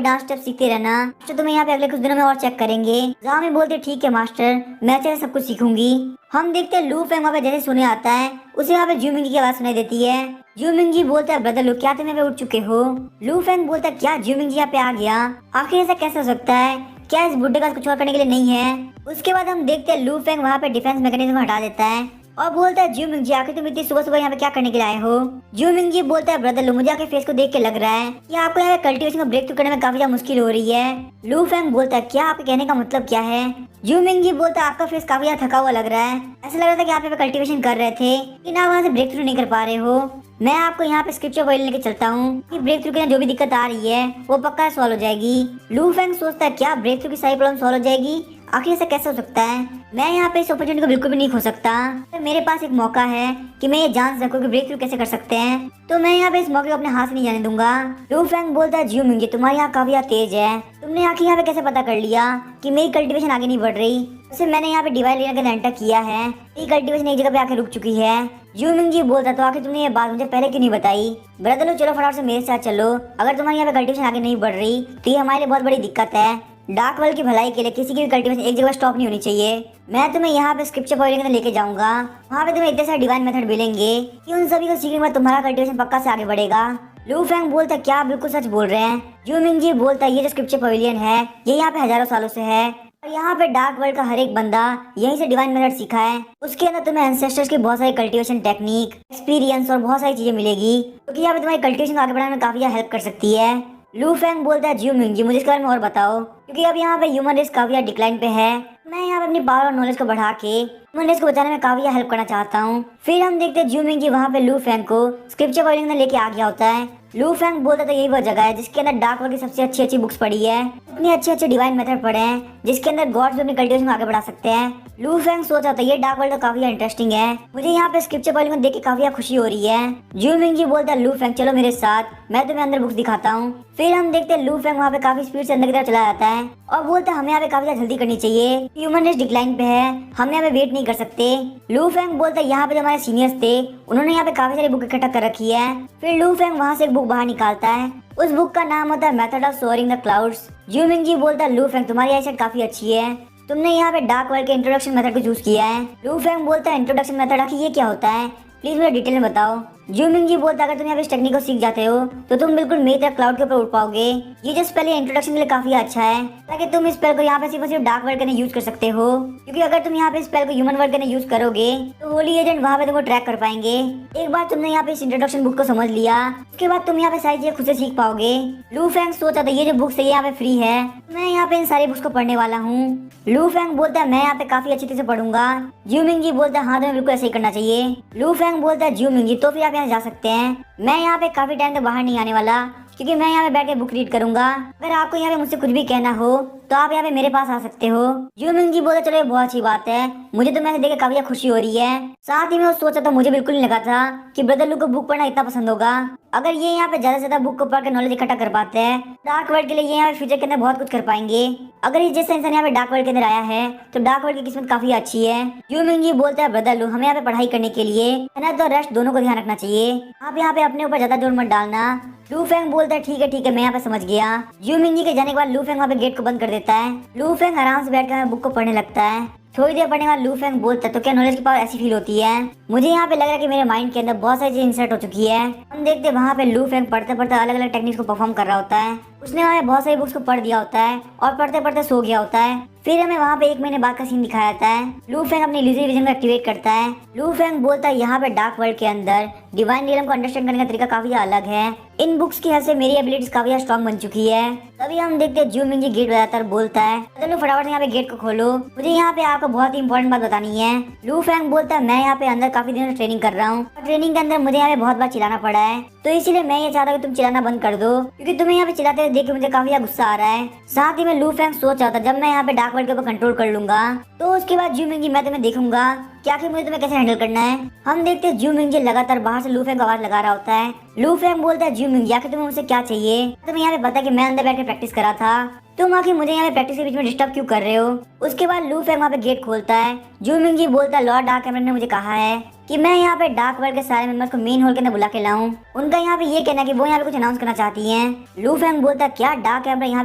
डांस स्टेप सीखते रहना, तो तुम्हें यहाँ पे अगले कुछ दिनों में और चेक करेंगे। जामी बोलते ठीक है मास्टर मैं अच्छे से सब कुछ सीखूंगी। हम देखते हैं लू फेंग वहाँ पे जैसे सुने आता है उसे वहाँ पे ज्यू मिंग की आवाज सुनाई देती है। ज्यू मिंग जी बोलता है ब्रदर लू क्या तुम यहाँ पे उठ चुके हो। लू फेंग बोलता है क्या ज्यू मिंग जी यहाँ पे आ गया, आखिर ऐसा कैसे हो सकता है, क्या इस बुड्ढे का कुछ और करने के लिए नहीं है। उसके बाद हम देखते हैं लू फेंग वहाँ पे डिफेंस मैकेनिज्म हटा देता है और बोलता है ज्यू मिंग जी आखिर तुम इतनी सुबह सुबह यहाँ पे क्या करने के लिए आए हो। ज्यू मिंग जी बोलता है ब्रदर लू मुझे आपके फेस को देख के लग रहा है कि आपको यहाँ पे कल्टीवेशन को ब्रेक थ्रू करने में काफी ज्यादा मुश्किल हो रही है। लू फेंग बोलता है क्या आपके कहने का मतलब क्या है। ज्यू मिंग जी बोलता है आपका फेस काफी ज्यादा थका हुआ लग रहा है, ऐसा लग रहा था कि आप यहाँ पे कल्टीवेशन कर रहे थे लेकिन आप वहाँ से ब्रेक थ्रू नहीं कर पा रहे हो। मैं आपको यहाँ पे स्क्रिप्चर फाइल लेके चलता हूँ कि ब्रेक थ्रू के जो भी दिक्कत आ रही है वो पक्का सॉल्व हो जाएगी। लू फेंग सोचता है क्या ब्रेक थ्रू की सारी प्रॉब्लम सॉल्व हो जाएगी, आखिर ऐसा कैसे हो सकता है? मैं यहाँ पे इस अपॉर्चुनिटी को बिल्कुल भी नहीं खो सकता। तो मेरे पास एक मौका है कि मैं ये जान सकूं कि ब्रेक थ्रू कैसे कर सकते हैं, तो मैं यहाँ पे इस मौके को अपने हाथ से नहीं जाने दूंगा। लू फेंग बोलता है जियो मिंगी, तुम्हारी यहाँ काफी तेज है, तुमने आखिर यहाँ पे कैसे पता कर लिया कि मेरी कल्टीवेशन आगे नहीं बढ़ रही? वैसे मैंने यहाँ पे डिवाइन लेयर के अंदर एंटर किया है, मेरी कल्टीवेशन एक जगह पे आके रुक चुकी है। जियो मिंगी बोलता तो आखिर तुमने ये बात मुझे पहले क्यों नहीं बताई? ब्रदर लो चलो फटाफट से मेरे साथ चलो, अगर तुम्हारी यहाँ पे कल्टीवेशन आगे नहीं बढ़ रही तो ये हमारे लिए बहुत बड़ी दिक्कत है। डार्क वर्ल्ड की भलाई के लिए किसी की भी कल्टीवेशन एक जगह स्टॉप नहीं होनी चाहिए। मैं तुम्हें यहाँ पे स्क्रिप्चर पॉइंट के अंदर लेके जाऊंगा, वहाँ पे तुम्हें इतने सारे डिवाइन मेथड मिलेंगे कि उन सभी को सीखने के बाद तुम्हारा कल्टीवेशन पक्का से आगे बढ़ेगा। लू फेंग बोलता क्या आप बिल्कुल सच बोल रहे हैं? जियो मिंगी बोलता ये जो स्क्रिप्चर पवेलियन है ये यहाँ पे हजारों सालों से है और यहाँ पे डार्क वर्ल्ड का हर एक बंदा यहीं से डिवाइन मेथड सीखा है। उसके अंदर तुम्हें एंसेस्टर्स की बहुत सारी कल्टीवेशन टेक्निक, एक्सपीरियंस और बहुत सारी चीजें मिलेगी, क्योंकि यहाँ पे तुम्हारी कल्टीवेशन को आगे बढ़ाने में काफी हेल्प कर सकती है। लू फेंग बोलता है जियो मिंगी मुझे इसके बारे में और बताओ, क्योंकि अब यहाँ पे ह्यूमन रेस काफी डिक्लाइन पे है। मैं यहाँ पे अपनी पावर और नॉलेज को बढ़ा के ह्यूमन रेस को बचाने में काफी हेल्प करना चाहता हूँ। फिर हम देखते हैं जियो मिंगी वहाँ पे लू फेंग को स्क्रिप्चर पॉइंट में लेके आ गया होता है। लू फेंग बोलता था यही वो जगह है जिसके अंदर डार्क वर्ल्ड की सबसे अच्छी अच्छी बुक्स पढ़ी है, इतने अच्छे अच्छे डिवाइन मेथड पढ़े हैं जिसके अंदर गॉड्स भी अपनी कल्टीवेशन को आगे बढ़ा सकते हैं। लू फेंग सोचा था ये डार्क वर्ल्ड तो काफी इंटरेस्टिंग है, मुझे यहाँ पे स्क्रिप्चर पॉइंट में देख के काफी खुशी हो रही है। जियो मिंगी बोलता है लू फेंग चलो मेरे साथ, मैं तुम्हें अंदर बुक्स दिखाता हूँ। फिर हम देखते हैं लू फेंग वहाँ पे काफी स्पीड से अंदर की तरफ चला जाता है और बोलता है हमें यहाँ पे काफी जल्दी करनी चाहिए, ह्यूमन रेस डिक्लाइन पे है, हम यहाँ पे वेट नहीं कर सकते। लू फेंग बोलता है यहाँ पे जो हमारे सीनियर्स थे उन्होंने यहाँ पे काफी सारी बुक इकट्ठा कर रखी है। फिर लू फेंग वहाँ से एक बुक बाहर निकालता है, उस बुक का नाम होता है मेथड ऑफ सोअरिंग द क्लाउड्स। जियो मिंगी बोलता है लू फेंग तुम्हारी आईसाइट काफी अच्छी है, तुमने यहाँ पे डार्क वर्ल्ड के इंट्रोडक्शन मेथड को चूज किया है। लू फेंग बोलता है इंट्रोडक्शन मेथड आखिर ये क्या होता है, प्लीज मुझे डिटेल में बताओ। जियो मिंगी बोलता अगर तुम यहाँ पे इस टेक्निक को सीख जाते हो तो तुम बिल्कुल मेरी तरह क्लाउड के ऊपर उड़ पाओगे। ये जो स्पेल इंट्रोडक्शन के लिए काफी अच्छा है, ताकि तुम इस स्पेल को यहाँ पे सिर्फ डार्क वर्ल्ड के अंदर यूज कर सकते हो, क्योंकि अगर तुम यहाँ पे स्पेल को ह्यूमन वर्ल्ड के अंदर यूज करोगे तो होली एजेंट वहाँ पे तुमको ट्रैक कर पाएंगे। एक बार तुमने यहाँ पे इस इंट्रोडक्शन बुक को समझ लिया उसके बाद तुम यहाँ पे सारी चीजें खुद से सीख पाओगे। लू फेंग सोचा था ये जो बुक्स है यहाँ पे फ्री है, मैं यहाँ पे इन सारी बुक्स को पढ़ने वाला हूँ। लू फेंग बोलता है मैं यहाँ पे काफी अच्छी तरह से पढ़ूंगा। जियो मिंगी बोलता है हाँ तुम्हें बिल्कुल ऐसे ही करना चाहिए। लू फेंग बोलता है जियो मिंगी तो फिर आप यहाँ जा सकते हैं, मैं यहाँ पे काफी टाइम तक बाहर नहीं आने वाला, क्योंकि मैं यहाँ पे बैठ के बुक रीड करूंगा। अगर आपको यहाँ पे मुझसे कुछ भी कहना हो तो आप यहाँ पे मेरे पास आ सकते हो। जियो मिंगी बोला चलो ये बहुत अच्छी बात है, मुझे तो मैंने देख के काफी खुशी हो रही है। साथ ही मैं सोचा था मुझे बिल्कुल नहीं लगा था कि ब्रदर लू को बुक पढ़ना इतना पसंद होगा। अगर ये यहाँ पे ज्यादा से ज्यादा बुक को पढ़ के नॉलेज इकट्ठा कर पाते हैं डार्क वर्ल्ड के लिए ये यहाँ पे फ्यूचर के अंदर बहुत कुछ कर पाएंगे। अगर ये जैसा इंसान यहाँ पे डार्क वर्ल्ड के अंदर आया है तो डार्क वर्ल्ड की किस्मत काफी अच्छी है। जियो मिंगी बोलता है ब्रदर लू हमें यहाँ पे पढ़ाई करने के लिए मेहनत और रेस्ट दोनों को ध्यान रखना चाहिए, आप यहाँ पे अपने ऊपर ज्यादा जोर मत डालना। लू फेंग बोलता है ठीक है मैं यहाँ पे समझ गया। जियो मिंगी के जाने के बाद लू फेंग वहाँ पे गेट को बंद कर देता है। लू फेंग आराम से बैठकर बुक को पढ़ने लगता है। थोड़ी देर पढ़ने के बाद लू फेंग बोलता है तो क्या नॉलेज की पावर ऐसी फील होती है? मुझे यहाँ पे लग रहा है कि मेरे माइंड के अंदर बहुत सारी चीजें इंसर्ट हो चुकी है। हम देखते हैं वहाँ पे लू फेंग पढ़ते पढ़ते अलग अलग टेक्निक्स को परफॉर्म कर रहा होता है। उसने वहाँ पे बहुत सारी बुक्स को पढ़ दिया होता है और पढ़ते पढ़ते सो गया होता है। फिर हमें वहाँ पे 1 महीने बाद का सीन दिखाया जाता है। लू फेंग अपनी इल्यूजन विजन को एक्टिवेट करता है। लू फेंग बोलता है यहाँ पे डार्क वर्ल्ड के अंदर डिवाइन रियलम को अंडरस्टैंड करने का तरीका काफी अलग है, इन बुक्स की वजह से मेरी एबिलिटीज काफी स्ट्रॉन्ग बन चुकी है। तभी हम देखते हैं जियो मिंगी गेट बजाता है, बोलता है चलो फटाफट यहाँ पे गेट को खोलो, मुझे यहाँ पे आपको बहुत ही इंपॉर्टेंट बात बतानी है। लू फेंग बोलता है मैं यहाँ पे अंदर काफी दिनों से ट्रेनिंग कर रहा हूँ और ट्रेनिंग के अंदर मुझे यहाँ पे बहुत बार चिल्लाना पड़ा है, तो इसीलिए मैं ये चाहता हूँ कि तुम चिल्लाना बंद कर दो, क्योंकि तुम्हें यहाँ पे चिल्लाते हुए देख के मुझे काफी गुस्सा आ रहा है। साथ ही मैं लू फेंग सोच रहा था जब मैं यहाँ पे डार्क वर्ल्ड के ऊपर कंट्रोल कर लूंगा तो उसके बाद जियो मिंगी मैं तुम्हें देखूंगा क्या कि मुझे तुम्हें कैसे हैंडल करना है। हम देखते हैं जियो मिंगी लगातार बाहर से लू फेंग को आवाज लगा रहा होता है। लू फेंग बोलता है जियो मिंगी आखिर तुम्हें मुझसे क्या चाहिए? तुम्हें यहाँ पे पता कि मैं अंदर बैठ के प्रैक्टिस करा था, तुम आखिर मुझे यहाँ पे प्रैक्टिस के बीच में डिस्टर्ब क्यों कर रहे हो? उसके बाद लू फेंग वहाँ पे गेट खोलता है। जियो मिंगी बोलता है लॉर्ड डार्क एम्बरर ने मुझे कहा है कि मैं यहाँ पे डार्क वर्ल्ड के सारे मेंबर्स को मेन हॉल के अंदर बुला के लाऊं, उनका यहाँ पे ये कहना है कि वो यहाँ पे कुछ अनाउंस करना चाहती हैं। लू फेंग बोलता है क्या डार्क एम्बरर यहाँ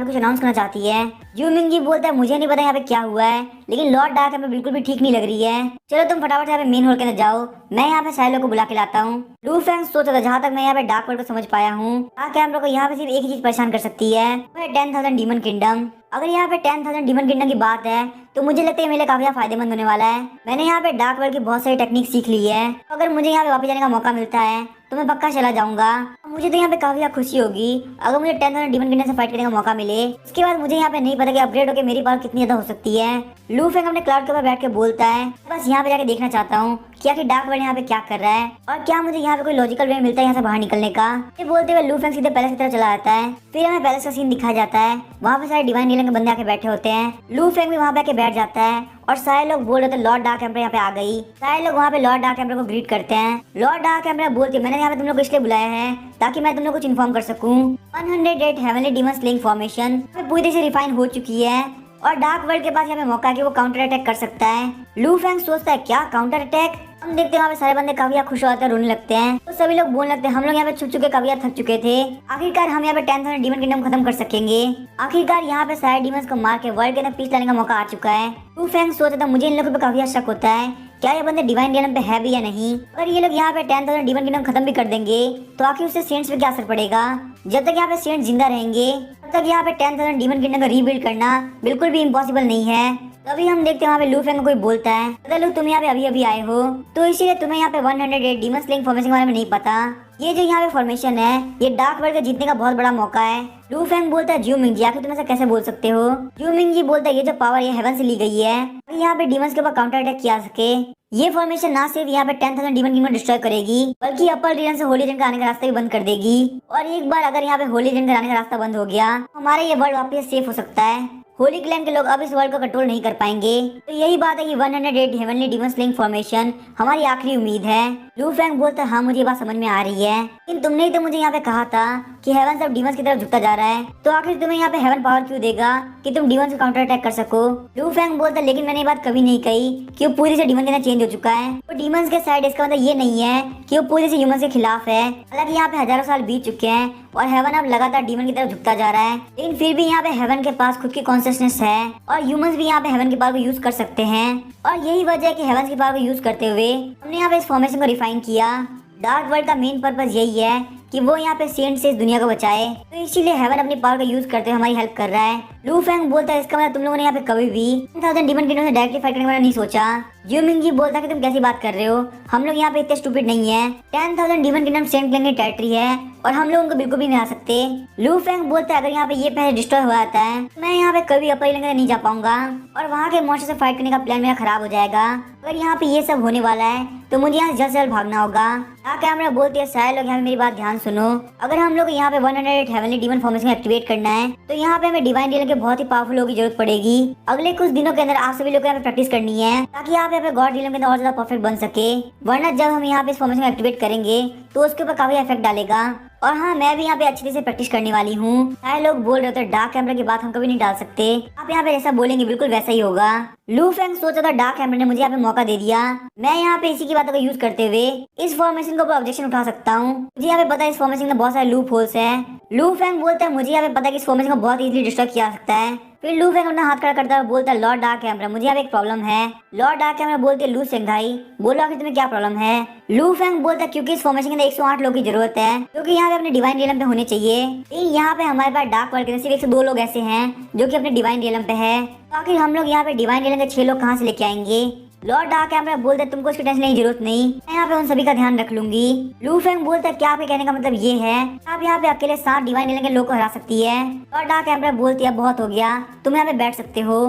पे कुछ अनाउंस करना चाहती है? जियो मिंगी बोलता है मुझे नहीं पता यहाँ पे क्या हुआ है, लेकिन लॉर्ड डार्क एम्बरर बिल्कुल भी ठीक नहीं लग रही है, चलो तुम फटाफट यहाँ पे मेन हॉल के अंदर जाओ, मैं यहाँ पे सारे लोग को बुला के लाता हूँ। लू फेंग सोचा था जहाँ तक मैं यहाँ पे डार्क वर्ल्ड को समझ पाया हूँ डार्क एम्बरर को यहाँ पे सिर्फ एक ही चीज परेशान कर सकती है, 10,000 डीमन किंगडम। अगर यहाँ पे 10,000 डीमन किंगडम की बात है तो मुझे लगता है मेरे लिए काफी फायदेमंद होने वाला है। मैंने यहाँ पे डार्क वर्ल्ड की बहुत सारी टेक्निक सीख ली है, अगर मुझे यहाँ पे वापस जाने का मौका मिलता है तो मैं पक्का चला जाऊंगा। मुझे तो यहाँ पे काफी खुशी होगी अगर मुझे 10,000 डीमन किंगडम से फाइट करने का मौका मिले। इसके बाद मुझे यहाँ पे नहीं पता कि अपग्रेड होकर मेरी पावर कितनी ज्यादा हो सकती है। लू फेंग अपने क्लाउड के ऊपर बैठ के बोलता है बस यहाँ पे जाके देखना चाहता हूँ कि आखिर डार्क वर्ल्ड यहाँ पे क्या कर रहा है और क्या मुझे यहाँ पे कोई लॉजिकल वे मिलता है यहाँ से बाहर निकलने का। ये बोलते हुए लू फेंग सीधे पैलेस की तरफ चला जाता है। फिर हमें पैलेस का सीन दिखाया जाता है। वहाँ पे सारे डिवाइन रियलियन के बंदे आके बैठे होते हैं। लू फेंग भी वहाँ पे आके बैठ जाता है और सारे लोग बोल रहे थे लॉर्ड डार्क एम्पर यहाँ पे आ गई। सारे लोग वहाँ पे लॉर्ड डार्क एम्पर को ग्रीट करते हैं। लॉर्ड डार्क एम्पर बोलते मैंने यहाँ पे तुम लोग को इसलिए बुलाया है ताकि मैं तुम लोग को कुछ इन्फॉर्म कर सकूं। 108 हेवनली डीमन स्लेइंग फॉर्मेशन पूरी तरह से रिफाइन हो चुकी है और डार्क वर्ल्ड के पास यहाँ पे मौका है कि वो काउंटर अटैक कर सकता है। लू फेंग सोचता है क्या काउंटर अटैक। हम देखते हैं वहाँ पे सारे बंदे काफी खुश होते हैं, रोने लगते हैं। तो सभी लोग बोलने लगते हैं हम लोग यहाँ पे छुप चुके काफी थक चुके थे। आखिरकार हम यहाँ पे 10,000 डीमन किंगडम खत्म कर सकेंगे। आखिरकार यहाँ पे सारे डीमंस को मार के वर्ल्ड के अंदर पीस लाने का मौका आ चुका है। लू फेंग सोचता था मुझे इन लोगों पे काफी शक होता है क्या ये बंदे डिवाइन रियलम पे है भी या नहीं। अगर ये लोग यहाँ पे 10,000 डीमन किंगडम खत्म भी कर देंगे तो आखिर उससे सेंट्स पे क्या असर पड़ेगा। जब तक यहाँ पे सेंट्स जिंदा रहेंगे तब तक यहाँ पे 10,000 डीमन किंगडम का रीबिल्ड करना बिल्कुल भी इम्पॉसिबल नहीं है। तभी हम देखते हैं वहाँ पे लू फेंग को कोई बोलता है पता लोग तुम यहाँ पे अभी अभी आए हो तो इसीलिए तुम्हें यहाँ पे 108 डीमन स्लेइंग फॉर्मेशन के बारे में नहीं पता। ये जो यहाँ पे फॉर्मेशन है ये डार्क वर्ल्ड के जीतने का बहुत बड़ा मौका है। लू फेंग बोलता है ज्यू मिंग जी आखिर तुम ऐसा कैसे बोल सकते हो। ज्यू मिंग जी बोलता है ये जो पावर ये हेवन से ली गई है यहाँ पे डीमंस के ऊपर काउंटर अटैक किया सके। ये फॉर्मेशन ना सिर्फ यहाँ पे 10,000 डीमन किंगडम डिस्ट्रॉय करेगी बल्कि अपर रीजन से होली रीजन का आने का रास्ता भी बंद कर देगी। और एक बार अगर यहाँ पे होली रीजन का आने का रास्ता बंद हो गया हमारा ये वर्ल्ड वापस सेफ हो सकता है। होली क्लैन के लोग अब इस वर्ल्ड को कंट्रोल नहीं कर पाएंगे। तो यही बात है कि 108 हेवनली डीमन स्लेइंग फॉर्मेशन हमारी आखिरी उम्मीद है। लू फेंग बोलता है हाँ मुझे ये बात समझ में आ रही है लेकिन तुमने ही तो मुझे यहाँ पे कहा था कि हेवन सब डीमंस की तरफ झुकता जा रहा है तो आखिर तुम्हें यहाँ पे हेवन पावर क्यों देगा कि तुम डीमंस को काउंटर अटैक कर सको। लू फेंग बोलता है लेकिन मैंने ये बात कभी नहीं कही कि वो पूरी से डीमन के अंदर चेंज हो चुका है। वो डीमंस के साइड इसका मतलब ये नहीं है कि वो पूरी से ह्यूमंस के खिलाफ है। हालांकि यहाँ पे हजारों साल बीत चुके हैं और हेवन अब लगातार डीमन की तरफ झुकता जा रहा है लेकिन फिर भी यहाँ पे हेवन के पास खुद की कॉन्शियसनेस है और ह्यूमंस भी यहाँ पे हेवन की पावर को यूज कर सकते हैं। और यही वजह है कि हेवन की पावर को यूज करते हुए हमने यहाँ पे इस फॉर्मेशन को रिफाइन किया। डार्क वर्ल्ड का मेन पर्पस यही है कि वो यहाँ पे सेंट से इस दुनिया को बचाए तो इसीलिए हेवन अपनी पावर का यूज करते हुए हमारी हेल्प कर रहा है। लू फेंग बोलता है इसका मतलब तुम लोगों ने यहाँ पे कभी भी 10,000 डीमन किंगडम से डायरेक्टली फाइट करने का नहीं सोचा। ज्यू मिंग जी बोलता है कि तुम कैसी बात कर रहे हो हम लोग यहाँ पे इतने स्टूपिड नहीं है। 10,000 डीमन किंगडम सेंट क्लैन की टेरिटरी है और हम लोग उनको बिल्कुल भी नहीं आ सकते। लू फेंग बोलता है अगर यहाँ पे ये पहले डिस्ट्रॉय हो जाता है मैं यहाँ पे कभी अपर आइलैंड नहीं जा पाऊंगा और वहाँ के मॉन्स्टर से फाइट करने का प्लान मेरा खराब हो जाएगा। अगर यहाँ पे ये सब होने वाला है तो मुझे यहाँ जल्द से जल्द भागना होगा। कैमरा बोलती है सारे लोग यहाँ पे मेरी बात ध्यान सुनो। अगर हम लोग यहाँ पे 108 हेवनली डीमन फॉर्मेशन एक्टिवेट करना है तो यहाँ पे हमें डिवाइन रियलियन के बहुत ही पावरफुल लोगों की जरूरत पड़ेगी। अगले कुछ दिनों के अंदर आप सभी लोग यहाँ पे प्रैक्टिस करनी है ताकि आप यहाँ पे गॉड रियलियन के अंदर और ज्यादा परफेक्ट बन सके। वरना जब हम यहाँ पे इस फॉर्मेशन को एक्टिवेट करेंगे तो उसके ऊपर काफी इफेक्ट डालेगा। और हाँ मैं भी यहाँ पे अच्छी तरह से प्रैक्टिस करने वाली हूँ। सारे लोग बोल रहे थे डार्क एम्पर की बात हम कभी नहीं डाल सकते आप यहाँ पे जैसा बोलेंगे बिल्कुल वैसा ही होगा। लू फेंग सोचा था डार्क एम्पर ने मुझे यहाँ पे मौका दे दिया मैं यहाँ पे इसी की बातों का यूज करते हुए इस फॉर्मेशन को ऑब्जेक्शन उठा सकता हूँ। मुझे यहाँ पे पता है इस फॉर्मेशन में बहुत सारे लूप होल्स है। लू फेंग बोलता है मुझे यहाँ पे पता है कि इस फॉर्मेशन को बहुत इजीली डिस्ट्रॉय किया जा सकता है। फिर लू फेंग अपना हाथ खड़ा करता है बोलता है लॉर्ड डार्क एम्पर मुझे यहाँ पे एक प्रॉब्लम है। लॉर्ड डार्क एम्पर बोलते हैं लू सेंग भाई बोलो आखिर तुम्हें क्या प्रॉब्लम है। लू फेंग बोलता है क्योंकि इस फॉर्मेशन के अंदर 108 लोगों की जरूरत है क्योंकि यहाँ पे अपने डिवाइन रियलम पे होने चाहिए। लेकिन यहाँ पे हमारे पास डार्क वर्ल्ड के सिर्फ 102 लोग ऐसे हैं जो कि अपने डिवाइन रियलम पे है तो आखिर हम लोग यहाँ पे डिवाइन रियलम के 6 लोग कहाँ से लेके आएंगे। लॉर्ड डार्क एम्पर बोलते हैं तुमको इसकी टेंशन की जरूरत नहीं मैं यहाँ पे उन सभी का ध्यान रख लूंगी। लू फेंग बोलता है क्या आपके कहने का मतलब ये है आप यहाँ पे अकेले 7 डिवाइन रियलम के लोग को हरा सकती है। लॉर्ड डार्क एम्पर बोलती है बहुत हो गया तुम यहाँ पे बैठ सकते हो।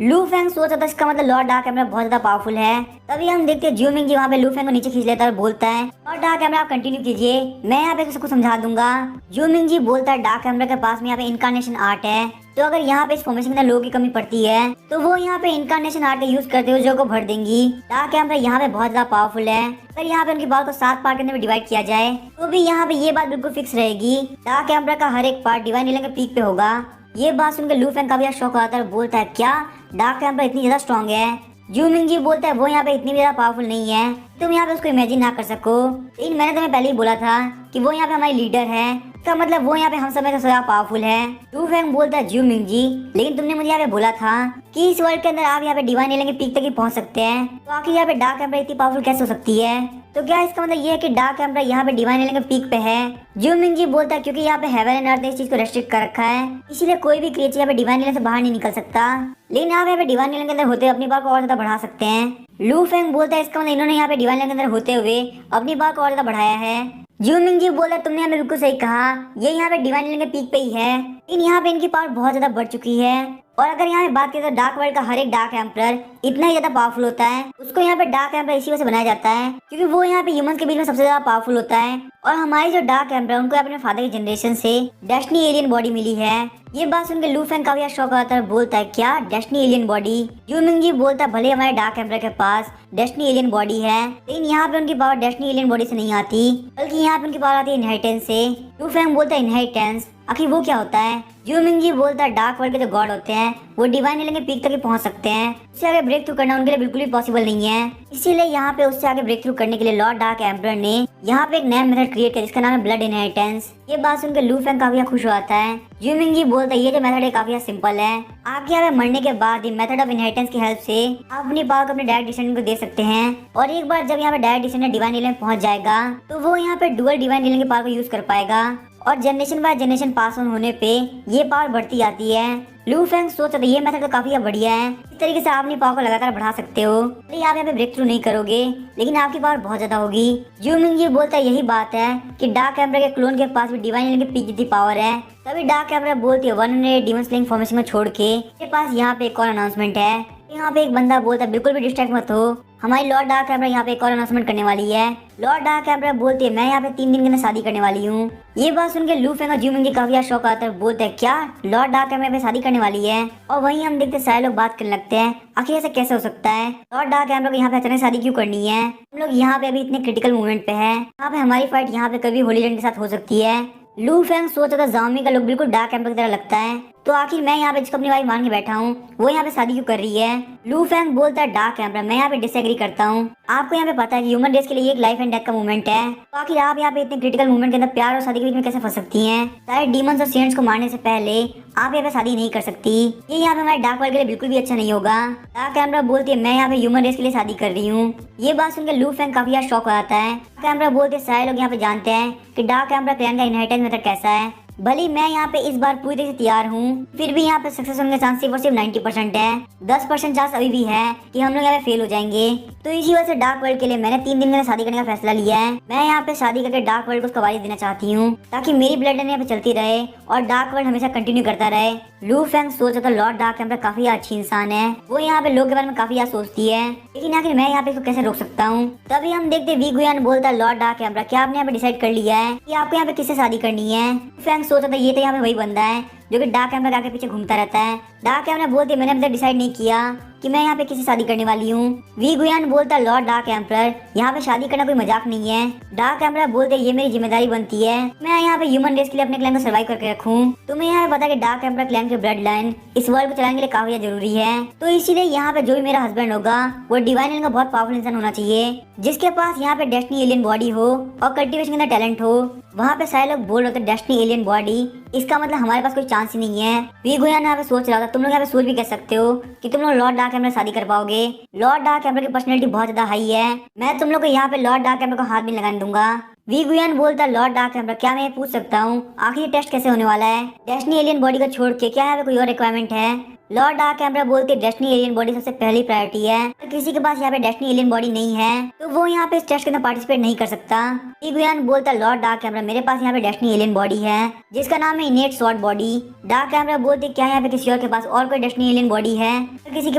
लू फेंग सोचा था इसका मतलब लॉर्ड डार्क एम्पर बहुत ज्यादा पावरफुल है। तभी हम देखते हैं ज्यू मिंग जी वहाँ पे लू फेंग को नीचे खींच लेता है और बोलता है लॉर्ड डार्क एम्पर आप कंटिन्यू कीजिए मैं यहाँ पे सबको समझा दूंगा। ज्यू मिंग जी बोलता है डार्क एम्पर के पास में यहाँ पे इनकारनेशन आर्ट है तो अगर यहाँ पे इस फॉर्मेशन के अंदर लोगों की कमी पड़ती है तो वो यहाँ पे इनकारनेशन आर्ट का यूज करते हुए जो को भर देंगी। डार्क एम्पर यहाँ पे बहुत ज्यादा पावरफुल है। अगर यहाँ पे उनकी पावर को 7 पार्ट के अंदर डिवाइड किया जाए तो भी यहाँ पे ये बात बिल्कुल फिक्स रहेगी डार्क एम्पर का हर एक पार्ट डिवाइन रियलियन के पीक पे होगा। ये बात सुनकर लू फेंग का भी शौक आता है और बोलता है क्या डार्क एम्पर इतनी ज्यादा स्ट्रॉन्ग है। ज्यू मिंग जी बोलता है वो यहाँ पे इतनी भी ज्यादा पावरफुल नहीं है तुम यहाँ पे उसको इमेजिन ना कर सको। लेकिन मैंने तुम्हें पहले ही बोला था कि वो यहाँ पे हमारी लीडर है इसका मतलब वो यहाँ पे हम समय से ज्यादा पावरफुल है। लू फेंग बोलता है ज्यू मिंग जी लेकिन तुमने मुझे यहाँ पे बोला था कि इस वर्ल्ड के अंदर आप यहाँ पे डिवाइन रियलियन के पीक तक ही पहुंच सकते हैं तो आखिर यहाँ पे डार्क एम्पर इतनी पावरफुल कैसे हो सकती है। तो क्या इसका मतलब ये है कि डार्क एम्पर यहाँ पे डिवाइन रियलियन के पीक पे है। ज्यू मिंग जी बोलता है क्योंकि यहाँ पे हेवन एंड अर्थ ने इस चीज को रेस्ट्रिक्ट कर रखा है इसीलिए कोई भी क्रिएचर यहाँ पे डिवाइन रियलियन से बाहर नहीं निकल सकता। लेकिन आप यहाँ पे डिवाइन रियलियन के अंदर होते अपनी पावर को और ज्यादा बढ़ा सकते हैं। लू फेंग बोलता है इसका मतलब इन्होंने यहाँ पे डिवाइन रियलियन के अंदर होते हुए अपनी पावर को और ज्यादा बढ़ाया है। ज्यू मिंग जी बोला तुमने हमें बिल्कुल सही कहा ये यहाँ पे डिवाइन रियलियन के पीक पे ही है लेकिन यहाँ पे इनकी पावर बहुत ज्यादा बढ़ चुकी है। और अगर यहाँ पे बात करें तो डार्क वर्ल्ड का हर एक डार्क एम्परर इतना ही ज्यादा पावरफुल होता है। उसको यहाँ पे डार्क एम्परर इसी वजह से बनाया जाता है क्योंकि वो यहाँ पे ह्यूमन के बीच में सबसे ज्यादा पावरफुल होता है। और हमारी जो डार्क एम्परर उनको अपने फादर की जनरेशन से डेस्टिनी एलियन बॉडी मिली है। ये बात सुनकर लू फेंग काफी शौक आता है, बोलता है क्या destiny alien body. You Ming बोलता है भले हमारे डार्क एम्परर के पास डेस्टिनी एलियन बॉडी है लेकिन यहाँ पे उनकी पावर डेस्टिनी एलियन बॉडी से नहीं आती बल्कि यहाँ पे उनकी पावर आती है इनहेरिटेंस से। लू फेंग बोलता है इनहेरिटेंस आखिर वो क्या होता है। यू मिंग बोलता है डार्क वर्ल्ड के जो गॉड होते हैं वो डिवाइन एलियन के पीक तक पहुंच सकते हैं, उससे आगे ब्रेक थ्रू करना उनके लिए बिल्कुल भी पॉसिबल नहीं है। इसीलिए यहाँ पे उससे आगे ब्रेक थ्रू करने के लिए लॉर्ड डार्क एम्परर ने यहाँ पे एक नया मेथड क्रिएट किया जिसका नाम है ब्लड इनहेरिटेंस। ये बात सुनकर लू फेंग काफी खुश हो जाता है। यू मिंग बोलता है ये जो मेथड है काफी सिंपल है, आपके यहाँ पे मरने के बाद ही मेथड ऑफ इनहेरिटेंस की हेल्प से आप अपनी पावर को अपने डायरेक्ट डिसेंडेंट को दे सकते हैं। और एक बार जब यहाँ पे डायरेक्ट डिसेंडेंट डिवाइन एलियन पहुंच जाएगा तो वो यहाँ पे डुअल डिवाइन एलियन की पावर को यूज कर पाएगा और generation by generation pass on होने पे ये पावर बढ़ती जाती है। लू फेंग सोचता था ये मेथड तो काफी बढ़िया है, इस तरीके से आप अपनी पावर को लगातार बढ़ा सकते हो। आप यहाँ पे ब्रेक थ्रू नहीं करोगे लेकिन आपकी पावर बहुत ज्यादा होगी। यू मिंग ये बोलता है यही बात है कि डार्क एम्परर के क्लोन के पास भी डिवाइन एलियन की पीक जितनी पावर है। तभी डार्क एम्परर बोलती है 100 डीमन स्लेइंग फॉर्मेशन को छोड़ के मेरे पास यहाँ पे एक और अनाउंसमेंट है। यहाँ पे एक बंदा बोलता है बिल्कुल भी डिस्ट्रैक्ट मत हो, हमारी लॉर्ड डार्क एम्परर यहाँ पे एक और अनाउंसमेंट करने वाली है। लॉर्ड डार्क एम्परर बोलती है मैं यहाँ पे 3 दिन के अंदर शादी करने वाली हूँ। ये बात सुन के लू फेंग और ज्यूमिंग काफी शौक आता है, बोलते हैं क्या लॉर्ड डार्क एम्परर पे शादी करने वाली है। और वहीं हम देखते सारे लोग बात करने लगते हैं आखिर ऐसा कैसे हो सकता है, लॉर्ड डार्क एम्परर को यहाँ पे अचानक शादी क्यों करनी है। हम लोग यहाँ पे अभी इतने क्रिटिकल मोमेंट पे है, यहाँ पे हमारी फाइट यहाँ पे कभी होली लैंड के साथ हो सकती है। लू फेंग सोचा था जामी का लुक बिल्कुल डार्क एम्परर की तरह लगता है, तो आखिर मैं यहाँ पे जिसको अपनी वाइफ मान के बैठा हूँ वो यहाँ पे शादी क्यों कर रही है। लू फेंग बोलता है डार्क एम्परर मैं यहाँ पे डिसएग्री करता हूँ, आपको यहाँ पे पता है कि ह्यूमन रेस के लिए एक लाइफ एंड डेथ का मूवमेंट है, तो आखिर आप यहाँ पे इतने क्रिटिकल मूवमेंट के अंदर प्यार और शादी के बीच में कैसे फंस सकती हैं। सारे डीमंस और सेंट्स को मारने से पहले आप यहाँ पे शादी नहीं कर सकती, ये यहाँ पे हमारे डार्क वर्ल्ड के लिए बिल्कुल भी अच्छा नहीं होगा। डार्क एम्परर बोलती है मैं यहाँ पे ह्यूमन रेस के लिए शादी कर रही हूँ। ये बात सुनकर लू फेंग काफी शौक हो जाता है। डार्क एम्परर बोलते सारे लोग यहाँ पे जानते हैं कि डार्क एम्परर क्लैन का इनहेरिटेंस मेथड कैसा है, भले मैं यहाँ पे इस बार पूरी तरह से तैयार हूँ फिर भी यहाँ पे सक्सेस होने के चांस सिर्फ और सिर्फ 90% है, 10% चांस अभी भी है कि हम लोग यहाँ पे फेल हो जाएंगे। तो इसी वजह से डार्क वर्ल्ड के लिए मैंने 3 दिन में शादी करने का फैसला लिया है। मैं यहाँ पे शादी करके डार्क वर्ल्ड को उसका वारिस देना चाहती हूँ ताकि मेरी ब्लड लाइन यहाँ पे चलती रहे और डार्क वर्ल्ड हमेशा कंटिन्यू करता रहे। लू फेंग सोचा था लॉर्ड डार्क एम्परर काफी अच्छी इंसान है, वो यहाँ पे लोग के बारे में काफी सोचती है, लेकिन आखिर मैं यहाँ पे इसको कैसे रोक सकता हूँ। तभी हम देखते वी गुयान बोलता है लॉर्ड डार्क एम्परर क्या आपने यहाँ पे डिसाइड कर लिया है कि आपको यहाँ पे किससे शादी करनी है। फेंग सोचा था ये तो यहाँ पे वही बंदा है जो कि डार्क एम्परर के पीछे घूमता रहता है। डार्क एम्परर बोलती है मैंने अभी तक डिसाइड नहीं किया कि मैं यहाँ पे किसी शादी करने वाली हूँ। वी गुयान बोलता है लॉर्ड डार्क एम्परर यहाँ पे शादी करना कोई मजाक नहीं है। डार्क एम्परर बोलते ये मेरी जिम्मेदारी बनती है मैं यहाँ पे ह्यूमन रेस के लिए अपने क्लैन को सर्वाइव करके रखूँ। तुम्हें यहाँ पे पता है कि डार्क एम्परर क्लैन की ब्लड लाइन इस वर्ल्ड को चलाने के लिए काफी जरूरी है, तो इसीलिए यहाँ पे जो भी मेरा हस्बैंड होगा वो डिवाइन एलियन का बहुत पावरफुल इंसान होना चाहिए जिसके पास यहाँ पे डेस्टिनी एलियन बॉडी हो और कल्टीवेशन के अंदर टैलेंट हो। वहाँ पे सारे लोग बोल रहे थे डेस्टिनी एलियन बॉडी, इसका मतलब हमारे पास कोई चांस ही नहीं है। वी गुयान यहाँ पे सोच रहा था तुम लोग यहाँ पे सोच भी कह सकते हो कि तुम लोग लॉर्ड डार्क एम्परर शादी कर पाओगे। लॉर्ड डार्क एम्परर की पर्सनैलिटी बहुत ज्यादा हाई है, मैं तुम लोग को यहाँ पे लॉर्ड डार्क एम्परर को हाथ भी लगाने दूंगा। वी गुयान बोलता है लॉर्ड डार्क एम्परर क्या मैं पूछ सकता हूँ आखिर ये टेस्ट कैसे होने वाला है, डेस्टिनी एलियन बॉडी को छोड़ के क्या यहाँ पे कोई और रिक्वायरमेंट है। लॉर्ड डार्क एम्परर बोलती है डेस्टिनी एलियन बॉडी सबसे पहली प्रायोरिटी है, अगर किसी के पास यहाँ पे डेस्टिनी एलियन बॉडी नहीं है तो वो यहाँ पे इस टेस्ट के अंदर पार्टिसिपेट नहीं कर सकता। वी गुयान बोलता है लॉर्ड डार्क एम्परर मेरे पास यहाँ पे डेस्टिनी एलियन बॉडी है जिसका नाम है इनेट स्वॉर्ड बॉडी। डार्क एम्परर बोलती है क्या यहाँ पे किसी और के पास और कोई डेस्टिनी एलियन बॉडी है, अगर किसी के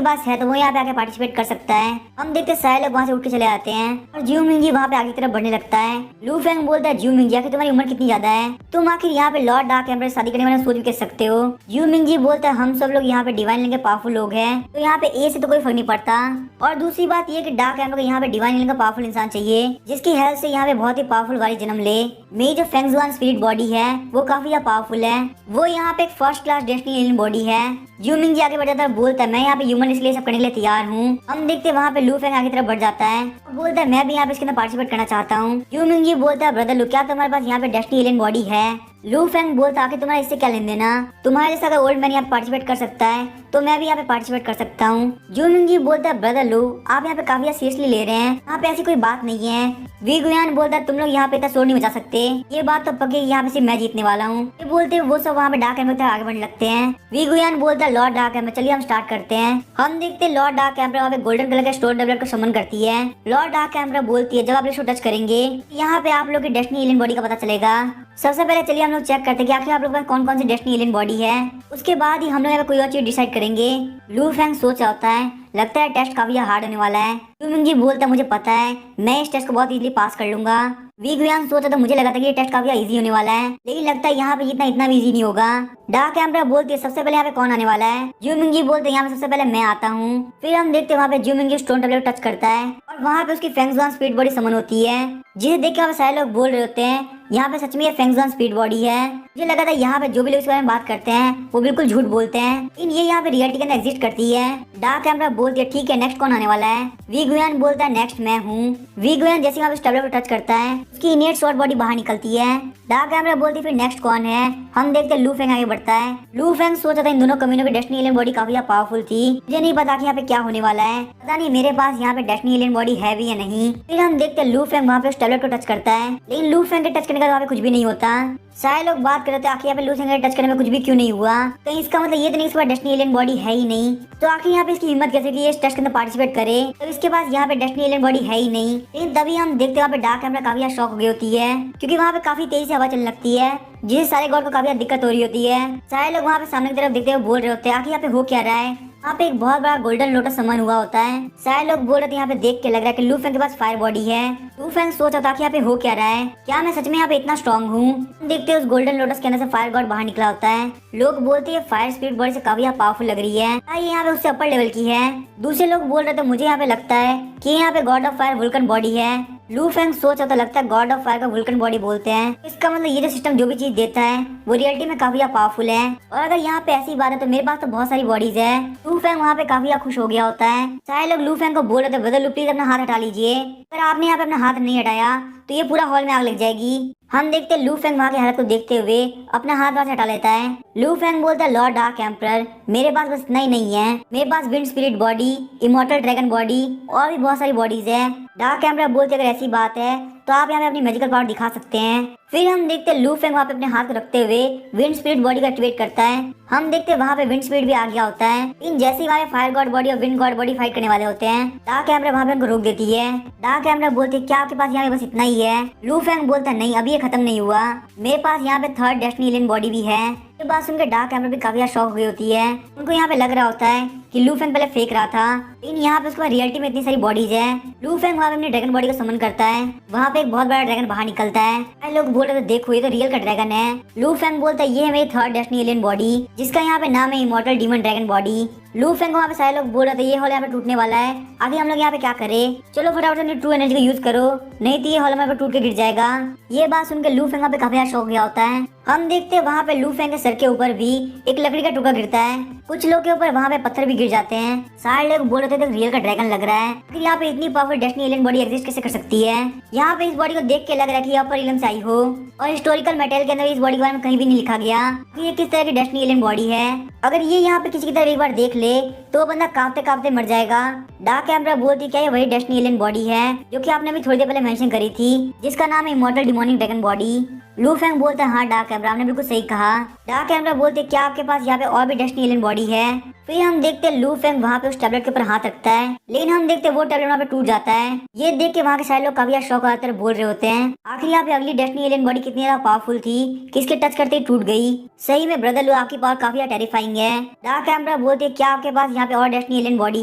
पास है तो वो यहाँ पे आके पार्टिसिपेट कर सकता है। हम देखते सारे लोग वहाँ से उठ के चले आते हैं और ज्यू मिंगी वहाँ पे आगे की तरफ बढ़ने लगता है। लू फेंग बोलता है ज्यू मिंगी आखिर तुम्हारी उम्र कितनी ज्यादा है, तुम आखिर यहाँ पे लॉर्ड डार्क एम्परर शादी करने वाले सोच भी कर सकते हो। ज्यू मिंगी बोलता है हम सब लोग यहाँ पे डिवाइन एलियन के पावरफुल लोग हैं तो यहाँ पे ए से तो कोई फर्क नहीं पड़ता, और दूसरी बात ये कि डार्क एम्परर को यहाँ पे डिवाइन एलियन का पावरफुल इंसान चाहिए जिसकी हेल्प से यहाँ पे बहुत ही पावरफुल वारिस जन्म ले। मेरी जो फेंग जुआन स्पिरिट बॉडी है वो काफी पावरफुल है, वो यहाँ पे एक first class destiny alien body है। ज्यू मिंगी आगे बढ़ जाता है, बोलता है मैं यहाँ पे ह्यूमन इसलिए सब करने के लिए तैयार हूँ। हम देखते वहाँ पे लू फेंग आगे तरफ बढ़ जाता है, बोलता है मैं भी यहाँ पे इसके अंदर पार्टिसिपेट करना चाहता हूँ। ज्यू मिंगी बोलता है ब्रदर लू क्या तुम्हारे पास यहाँ पे डेस्टिनी एलियन बॉडी है। लू फेंग बोलता आखिर तुम्हारा इससे क्या लेन देना, तुम्हारे जैसा अगर ओल्ड मैन यहाँ पे पार्टिसिपेट कर सकता है तो मैं भी यहाँ पे पार्टिसिपेट कर सकता हूँ। ज्यू मिंगी बोलता है ब्रदर लू आप यहाँ पे काफी सीरियसली ले रहे हैं, यहाँ पे ऐसी कोई बात नहीं है। वी गुयान बोलता है तुम लोग यहाँ पे इतना शोर नहीं मचा सकते, ये बात तो पक्की यहाँ पे सिर्फ मैं जीतने वाला हूँ। ये बोलते वो सब वहाँ पे डार्क एम्परर आगे बढ़ने लगते हैं। वी गुयान बोलता है लॉर्ड डार्क एम्परर चलिए हम स्टार्ट करते हैं। हम देखते हैं लॉर्ड डार्क एम्परर वहाँ पे गोल्डन कलर के स्टोन टेबलेट को समन करती है। लॉर्ड डार्क एम्परर बोलती है जब आप इसको टच करेंगे यहाँ पे आप लोग की डेस्टिनी एलियन बॉडी का पता चलेगा। सबसे पहले चलिए हम लोग चेक करते हैं कि आखिर आप लोग के पास कौन कौन सी डेस्टिनी एलियन बॉडी है, उसके बाद ही हम लोग यहाँ पे कोई और चीज डिसाइड करेंगे। लू फेंग सोच रहा होता है, लगता है टेस्ट काफी हार्ड होने वाला है। जू मिंगी बोलता है मुझे पता है, मैं इस टेस्ट को बहुत इजीली पास कर लूंगा। वी गुयान सोचा तो मुझे लगा था कि ये टेस्ट काफी इजी होने वाला है, लेकिन लगता है यहाँ पे इतना भी इजी नहीं होगा। डार्क एम्परर बोलती है सबसे पहले यहाँ पे कौन आने वाला है। जू मिंगी बोलते हैं यहाँ पे सबसे पहले मैं आता हूँ। फिर हम देखते हैं वहाँ पे जू मिंगी स्टोन टेबल टच करता है और वहाँ पे उसकी फेंगजुआन स्पीड बॉडी समन होती है, जिसे देख के वहाँ पे सारे लोग बोल रहे होते हैं यहाँ पे सच में ये फेंगजुआन स्पीड बॉडी है। मुझे लगा था यहाँ पे जो भी लोग इसके बारे में बात करते हैं वो बिल्कुल झूठ बोलते हैं, लेकिन ये यहाँ पे रियलिटी के अंदर एग्जिस्ट करती है। डार्क एम्परर बोलती है ठीक है नेक्स्ट कौन आने वाला है। वी गुयान बोलता है नेक्स्ट मैं हूँ। वी गुयान जैसे वहाँ पे टेबल पर टच करता है उसकी इनेट शॉर्ट बॉडी बाहर निकलती है। डार्क एम्परर बोलती है फिर नेक्स्ट कौन है। हम देखते हैं लू फेंग आगे बढ़ता है। लू फेंग सोचा था इन दोनों कमीनों की डेस्टिनी एलियन बॉडी काफी पावरफुल थी, मुझे नहीं पता कि यहाँ पे क्या होने वाला है, पता नहीं मेरे पास यहाँ पे डेस्टिनी एलियन बॉडी है भी या नहीं। फिर हम देखते हैं लू फेंग वहाँ पे उस टेबलेट को टच करता है, लेकिन लू फेंग के टच करने का वहाँ पे कुछ भी नहीं होता। सारे लोग बात कर रहे थे आखिर यहाँ पे लू फेंग के टच करने में कुछ भी क्यों नहीं हुआ, कहीं इसका मतलब ये तो नहीं इसके पास डेस्टिनी एलियन बॉडी है ही नहीं। तो आखिर यहाँ पे इसकी हिम्मत कैसे कि ये इस टेस्ट के अंदर पार्टिसिपेट करे, तो इसके पास यहाँ पे डेस्टिनी एलियन बॉडी है ही नहीं। लेकिन तभी हम देखते हैं वहाँ पे डार्क एम्परर काफी शॉक हो गई होती है, क्योंकि वहाँ पे काफी तेजी से हवा चलने लगती है, जिससे सारे गॉड को काफी दिक्कत हो रही होती है। सारे लोग वहाँ पे सामने की तरफ देखते हुए बोल रहे होते हैं आखिर यहाँ पे हो क्या रहा है। वहाँ पे एक बहुत बड़ा गोल्डन लोटस समन हुआ होता है। सारे लोग बोल रहे थे यहाँ पे देख के लग रहा है कि लू फेंग के पास फायर बॉडी है। लू फेंग सोच रहा था कि यहाँ पे हो क्या रहा है, क्या मैं सच में यहाँ पे इतना स्ट्रॉन्ग हूँ। देखते हैं उस गोल्डन लोटस के अंदर से फायर गॉड बाहर निकला होता है। लोग बोलते हैं फायर स्पिरिट बॉडी से काफी पावरफुल लग रही है, ये यहाँ पे उससे अपर लेवल की है। दूसरे लोग बोल रहे थे मुझे यहाँ पे लगता है कि यहाँ पे God of fire Vulcan body है। लू फेंग सोच रहा था लगता है गॉड ऑफ फायर का वुल्कन बॉडी बोलते हैं, इसका मतलब ये जो सिस्टम जो भी चीज देता है वो रियलिटी में काफी पावरफुल है। और अगर यहाँ पे ऐसी बात है तो मेरे पास तो बहुत सारी बॉडीज है। लू फेंग वहाँ पे काफी खुश हो गया होता है। सारे लोग लू फेंग को बोल रहे थे ब्रदर लू प्लीज अपना हाथ हटा लीजिए, अगर आपने यहाँ पे अपना हाथ नहीं हटाया तो ये पूरा हॉल में आग लग जाएगी। हम देखते हैं लू फेंग वहाँ की हालत को देखते हुए अपना हाथ वहाँ से हटा लेता है। लू फेंग बोलता है लॉर्ड डार्क एम्परर मेरे पास बस इतना ही नहीं है, मेरे पास wind spirit body, immortal dragon body और भी बहुत सारी बॉडीज है। डार्क एम्परर बोलते अगर ऐसी बात है तो आप यहाँ पे अपनी मैजिकल पावर दिखा सकते हैं। फिर हम देखते हैं लू फेंग वहाँ पे अपने हाथ को रखते हुए विंड स्पिरिट बॉडी को एक्टिवेट करता है। हम देखते हैं वहाँ पे विंड स्पिरिट भी आ गया होता है, इन जैसे ही वहाँ पे फायर गॉड बॉडी और विंड गॉड बॉडी फाइट करने वाले होते हैं। डार्क एम्परर वहाँ पे उनको रोक देती है। डार्क एम्परर बोलते क्या आपके पास यहाँ पे बस इतना ही है। लू फेंग बोलता नहीं अभी ये खत्म नहीं हुआ, मेरे पास यहाँ पे थर्ड डेस्टिनी एलियन बॉडी भी है। ये बात सुनकर डार्क एम्परर भी काफी शॉक हुई होती है। उनको यहाँ पे लग रहा होता है कि लू फेंग पहले फेंक रहा था, लेकिन यहाँ पे उसके बाद रियलिटी में इतनी सारी बॉडीज है। लू फेंग वहाँ पे अपनी ड्रैगन बॉडी को समन करता है, वहाँ पे एक बहुत बड़ा ड्रैगन बाहर निकलता है। लोग बोल रहे थे देखो ये तो रियल का ड्रैगन है। लू फेंग बोलता है ये है मेरी थर्ड डेस्टिनी एलियन बॉडी, जिसका यहाँ पे नाम है इमॉर्टल डीमन ड्रैगन बॉडी। लू फेंग वहाँ पे सारे लोग बोल रहे थे ये हॉल यहाँ पे टूटने वाला है, आगे हम लोग यहाँ पे क्या करें, चलो फटाफट अपनी ट्रू एनर्जी को यूज करो नहीं तो ये हॉल हमारे पे टूट के गिर जाएगा। ये बात सुनकर लू फेंग वहाँ पे काफी शौक गया होता है। हम देखते हैं वहाँ पे लू फेंग के सर के ऊपर भी एक लकड़ी का टुकड़ा गिरता है, कुछ लोग के ऊपर वहाँ पे पत्थर भी गिर जाते हैं। सारे लोग बोल रहे थे रियल का ड्रैगन लग रहा है, फिर यहाँ पे इतनी powerful destiny alien body exist कैसे कर सकती है। यहाँ पे इस बॉडी को देख के लग रहा है कि यहाँ पर एलियन से आई हो, और हिस्टोरिकल मटेरियल के अंदर इस बॉडी के बारे में कहीं भी नहीं लिखा गया कि ये किस तरह की डेस्टिनी एलियन बॉडी है। अगर ये यहाँ पे किसी की तरह एक बार देख ले तो बंदा कांपते कांपते मर जाएगा। डार्क एम्परर बोलती क्या ये वही डेस्टिनी एलियन बॉडी है जो कि आपने अभी थोड़ी देर पहले मेंशन करी थी, जिसका नाम है इमॉर्टल डिमोनिक ड्रैगन बॉडी। लू फेंग बोलता है हाँ डार्क एम्परर आपने बिल्कुल सही कहा। डार्क एम्परर बोलते क्या आपके पास यहाँ पे और भी डेस्टिनी एलियन बॉडी है। फिर हम देखते हैं लू फेंग वहाँ पे उस टैबलेट के ऊपर हाथ रखता है, लेकिन हम देखते हैं वो टैबलेट वहाँ पे टूट जाता है। ये देख के वहाँ के सारे लोग काफी शौक आते बोल रहे होते हैं आखिर यहाँ पे अगली डेस्टिनी एलियन बॉडी कितनी ज्यादा पावरफुल थी, किसके टच करते ही टूट गई। सही में ब्रदर लू आपकी पावर काफी टेरिफाइंग है। डार्क एम्परर बोलते क्या आपके पास यहाँ पे और डेस्टिनी एलियन बॉडी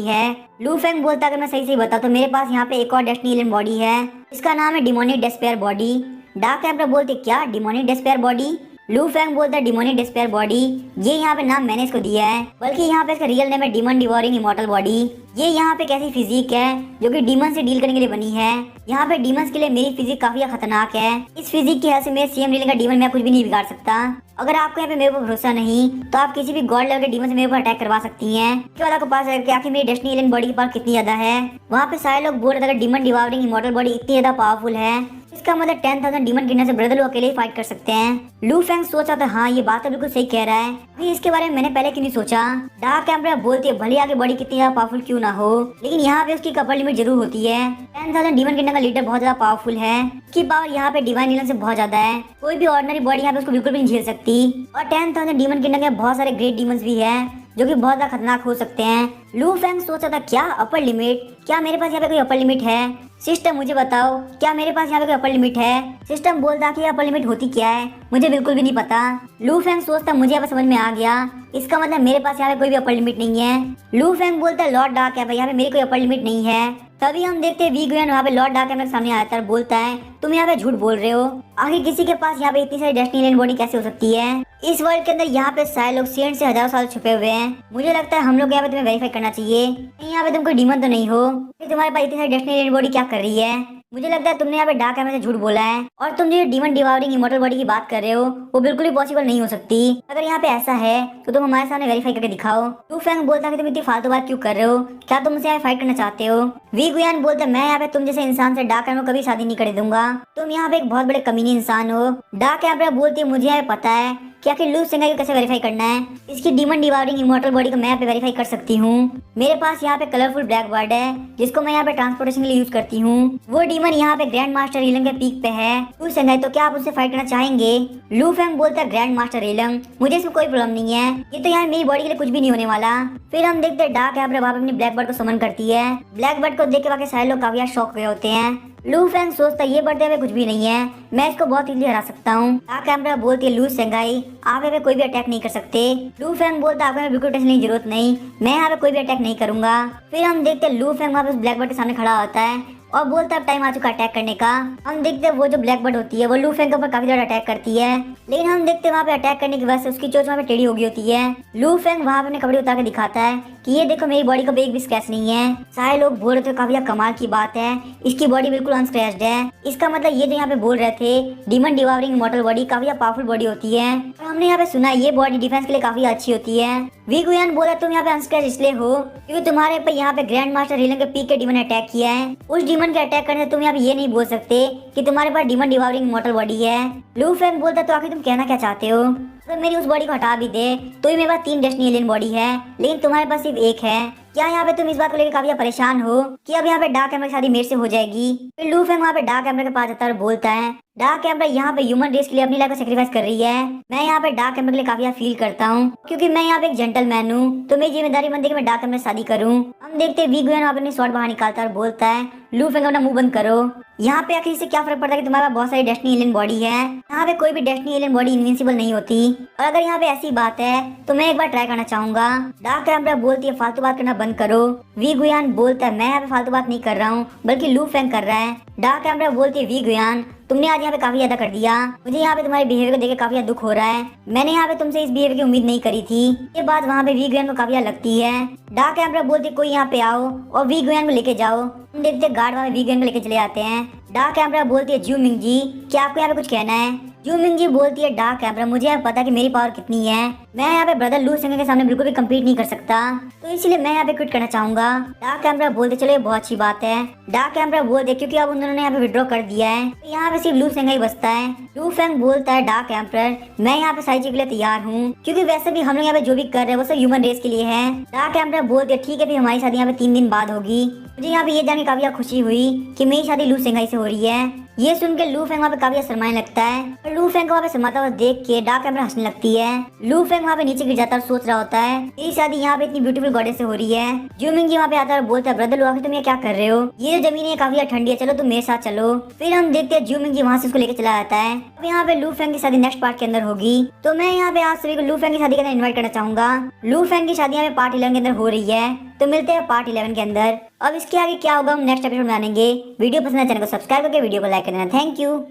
है। लू फेंग बोलता अगर मैं सही सही बता तो मेरे पास यहाँ पे एक और डेस्टिनी एलियन बॉडी है, इसका नाम है demonic despair body. Dark emperor बोलते क्या डिमोनिक डेस्पेयर बॉडी। लू फेंग बोलता है डिमोनिक डेस्पेयर बॉडी ये यहाँ पे नाम मैंने इसको दिया है, बल्कि यहाँ पे इसका रियल नेम है डीमन डिवोरिंग इमॉर्टल बॉडी। ये यहाँ पे कैसी फिजिक है जो कि डीमन से डील करने के लिए बनी है। यहाँ पे डीमंस के लिए मेरी फिजिक काफी खतरनाक है, इस फिजिक की वजह से मेरे सीएम डीलिंग का डीमन मैं कुछ भी नहीं बिगाड़ सकता। अगर आपको यहाँ पे मेरे ऊपर भरोसा नहीं तो आप किसी भी गॉड लेवल के डीमन से मेरे ऊपर अटैक करवा सकती हैं। इसके बाद आपको पता चलेगा कि आखिर मेरी डेस्टिनी एलियन बॉडी की पावर कितनी ज्यादा है। वहाँ पे सारे लोग बोल रहे थे अगर डीमन डिवोरिंग इमॉर्टल बॉडी इतनी ज्यादा पावरफुल है इसका मतलब 10,000 डीमन किलर से ब्रदर लोग अकेले ही फाइट कर सकते हैं। लू फेंग सोचा था हाँ ये बात तो बिल्कुल सही कह रहा है, अभी इसके बारे में मैंने पहले क्यों नहीं सोचा। डार्क एम्परर बोलती है भले आगे बॉडी कितनी ज्यादा पावरफुल क्यों ना हो, लेकिन यहाँ पे उसकी अपर लिमिट जरूर होती है। 10,000 डीमन किलर का लीडर बहुत ज्यादा पावरफुल है, उसकी पावर यहाँ पे डिवाइन एलियन से बहुत ज्यादा है, कोई भी ऑर्डिनरी बॉडी यहाँ पे उसको बिल्कुल भी नहीं झेल सकती। और 10,000 डीमन किलर के बहुत सारे ग्रेट डीमंस भी है जो कि बहुत ज्यादा खतरनाक हो सकते हैं। लू फेंग सोचा था क्या अपर लिमिट, क्या मेरे पास यहाँ पे कोई अपर लिमिट है? सिस्टम मुझे बताओ क्या मेरे पास यहाँ पे कोई अपर लिमिट है? सिस्टम बोलता कि अपर लिमिट होती क्या है, मुझे बिल्कुल भी नहीं पता। लू फेंग सोचता मुझे यहाँ पे समझ में आ गया, इसका मतलब मेरे पास यहाँ पे कोई भी अपर लिमिट नहीं है। लू फेंग बोलता है लॉर्ड डार्क है भाई, यहाँ पे मेरी कोई अपर लिमिट नहीं है। तभी हम देखते हैं वी गुयान वहाँ पे लॉर्ड डार्क के सामने आता है और बोलता है तुम यहाँ पे झूठ बोल रहे हो, आखिर किसी के पास यहाँ पे इतनी सारी डेस्टिनी एलियन बॉडी कैसे हो सकती है? इस वर्ल्ड के अंदर यहाँ पे सारे लोग सेंट से हजारों साल छुपे हुए हैं, मुझे लगता है हम लोग यहाँ पे तुम्हें वेरीफाई करना चाहिए। यहाँ पे तुम कोई डीमन तो नहीं हो, तुम्हारे पास इतनी सारी डेस्टिनी एलियन बॉडी क्या कर रही है? मुझे लगता है तुमने यहाँ पे डार्क एमर से झूठ बोला है, और तुम जो डीमन डिवावरिंग इमॉर्टल बॉडी की बात कर रहे हो वो बिल्कुल भी पॉसिबल नहीं हो सकती। अगर यहाँ पे ऐसा है तो तुम हमारे सामने वेरीफाई करके दिखाओ। लू फेंग बोलता है कि तुम इतनी फालतू बात क्यों कर रहे हो, क्या तुम मुझसे यहाँ फाइट करना चाहते हो? वी गुयान बोलता है मैं यहाँ पे तुम जैसे इंसान से डार्क एमर कभी शादी नहीं कर दूंगा, तुम यहाँ पे एक बहुत बड़े कमीनी इंसान हो। डार्क एमर बोलती है मुझे यहाँ पे पता है कि आखिर लू सेंगाई को कैसे वेरीफाई करना है, इसकी डीमन डिवावरिंग इमॉर्टल बॉडी को मैं यहाँ पे वेरीफाई कर सकती हूँ। मेरे पास यहाँ पे कलरफुल ब्लैक बर्ड है जिसको मैं यहाँ पे ट्रांसपोर्टेशन के लिए यूज करती हूँ। वो डीमन यहाँ पे ग्रैंड मास्टर रीलंग के पीक पे है। लू सेंगाई तो क्या आप उससे फाइट करना चाहेंगे? लू फेंग बोलता है ग्रैंड मास्टर रीलंग मुझे इसमें कोई प्रॉब्लम नहीं है, ये तो यहाँ मेरी बॉडी के लिए कुछ भी नहीं होने वाला। फिर हम देखते हैं डार्क यहाँ पे वहाँ पे अपनी ब्लैक बर्ड को समन करती है। ब्लैक बर्ड को देख के बाकी सारे लोग काफी शॉक हुए होते हैं। लू फेंग सोचता है ये बर्ड में कुछ भी नहीं है, मैं इसको बहुत इजीली हरा सकता हूँ। डार्क एम्परर बोलती है लू सेंगाई आप यहाँ पे कोई भी अटैक नहीं कर सकते। लू फेंग बोलता है आपको बिल्कुल टेंशन की जरूरत नहीं, मैं यहाँ पे कोई भी अटैक नहीं करूंगा। फिर हम देखते हैं लू फेंग वहाँ पे ब्लैक बर्ड के सामने खड़ा होता है और बोलता है टाइम आ चुका अटैक करने का। हम देखते हैं वो जो ब्लैक बर्ड होती है वो लू फेंग के ऊपर काफी ज्यादा अटैक करती है, लेकिन हम देखते हैं वहाँ पे अटैक करने की वजह से उसकी चोंच वहाँ पे टेढ़ी हो गई होती है। लू फेंग वहाँ पे अपने कपड़े उतार के दिखाता है कि ये देखो मेरी बॉडी को एक भी स्क्रैच नहीं है। सारे लोग बोल रहे थे काफी कमाल की बात है, इसकी बॉडी बिल्कुल अनस्क्रैच्ड है। इसका मतलब ये जो यहाँ पे बोल रहे थे डीमन डिवावरिंग इमॉर्टल बॉडी काफी पावरफुल बॉडी होती है, और हमने यहाँ पे सुना है ये बॉडी डिफेंस के लिए काफी अच्छी होती है। वी गुयान बोला तुम यहाँ पे अनस्क्रैच इसलिए हो क्योंकि तुम्हारे पे यहाँ पे ग्रैंड मास्टर रीलंग के पीक के डीमन अटैक किया है। उस डीमन के अटैक करने से तुम यहाँ पे ये नहीं बोल सकते कि तुम्हारे पास डीमन डिवावरिंग इमॉर्टल बॉडी है। लू फेंग बोलता तो आखिर तुम कहना क्या चाहते हो? तो मेरी उस बॉडी को हटा भी दे तो ही मेरे पास 3 डेस्टिनी एलियन बॉडी है, लेकिन तुम्हारे पास सिर्फ एक है। क्या यहाँ पे तुम इस बात को लेकर काफी परेशान हो कि अब यहाँ पे डार्क एम्बर की शादी मेरे से हो जाएगी? फिर लू फेंग वहाँ पे डार्क एम्बर के पास जाता है और बोलता है डार्क एम्बर यहाँ पे ह्यूमन रेस के लिए अपनी लाइफ को सेक्रीफाइस कर रही है। मैं यहाँ पे डार्क एम्बर के लिए काफी फील करता हूँ क्योंकि मैं यहाँ पे एक जेंटलमैन हूँ, तो मेरी जिम्मेदारी बनती है कि मैं डार्क एम्बर से शादी करूँ। हम देखते हैं वी गुयान वहाँ पे अपनी स्वॉर्ड बाहर निकालता है और बोलता है लू फेंग अपना मुंह बंद करो। यहाँ पे आखिर से क्या फर्क पड़ता है कि तुम्हारा बहुत सारी डेस्टिनी एलियन बॉडी है, यहाँ पे कोई भी डेस्टिनी एलियन बॉडी इनविंसिबल नहीं होती। और अगर यहाँ पे ऐसी बात है तो मैं एक बार ट्राई करना चाहूंगा। डार्क एम्बर बोलती है फालतू बात करना बंद करो। वी गुयान बोलता है मैं यहाँ पे फालतू बात नहीं कर रहा हूँ बल्कि लू फेंग कर रहा है। डार्क एम्बर बोलती है वी गुयान तुमने आज यहाँ पे काफी ज्यादा कर दिया, मुझे यहाँ पे तुम्हारे बिहेवियर को देख के काफी ज्यादा दुख हो रहा है। मैंने यहाँ पे तुमसे इस बिहेवियर की उम्मीद नहीं करी थी। ये बात वहाँ पे वी गुयान को काफी ज्यादा लगती है। डार्क एम्पर बोलती कोई यहाँ पे आओ और वी गुयान को लेके जाओ। हम देखते गार्ड वहाँ पे वी गुयान को लेके चले आते हैं। डार्क एम्पर बोलती है जू मिंग जी क्या आपको यहाँ पे कुछ कहना है? जू मिंग जी बोलती है डार्क एम्पर मुझे यहाँ पता कि मेरी पावर कितनी है, मैं यहाँ पे ब्रदर लू सेंगाई के सामने बिल्कुल भी कम्पीट नहीं कर सकता, तो इसलिए मैं यहाँ पे क्विट करना चाहूंगा। डार्क एम्पर बोलते चलो ये बहुत अच्छी बात है। डार्क एम्पर बोलते क्योंकि अब उन दोनों ने यहाँ पे विड्रॉ कर दिया है तो यहाँ पे सिर्फ लू सेंगाई बचता है। लू फेंग बोलता है डार्क एम्पर मैं यहाँ पे सारी चीज के लिए तैयार हूँ क्योंकि वैसे भी हम लोग यहाँ पे जो भी कर रहे हैं वो सब ह्यूमन रेस के लिए है। डार्क एम्पर बोलते ठीक है फिर हमारी शादी यहाँ पे 3 दिन बाद होगी। मुझे यहाँ पे ये जान के काफी खुशी हुई कि मेरी शादी लू सेंगाई से हो रही है। ये सुन के लू फेंग वहाँ पे काफी शर्माने लगता है और लू फेंग को वहाँ पे शर्माता हुआ देख के डार्क एम्पर हंसने लगती है। लू फेंग वहाँ पे नीचे गिर जाता है और सोच रहा होता है ये शादी यहाँ पे इतनी ब्यूटीफुल गॉडेस से हो रही है। जू मिंग जी वहाँ पे आता है और बोलता है ब्रदर लू आखिर तुम ये क्या कर रहे हो, ये जो जमीन है काफी ठंडी है, चलो तुम मेरे साथ चलो। फिर हम देखते हैं जू मिंग जी वहाँ से उसको लेकर चला जाता है। अब यहाँ पे लू फेंग की शादी नेक्स्ट पार्ट के अंदर होगी, तो मैं यहाँ पे आज सभी को लू फेंग की शादी के अंदर इन्वाइट करना चाहूंगा। लू फेंग की शादी यहाँ पे पार्ट 11 के अंदर हो रही है, तो मिलते हैं पार्ट 11 के अंदर। अब इसके आगे क्या होगा हम नेक्स्ट एपिसोड में जानेंगे। वीडियो पसंद है चैनल को सब्सक्राइब करके वीडियो को लाइक कर देना। Thank you.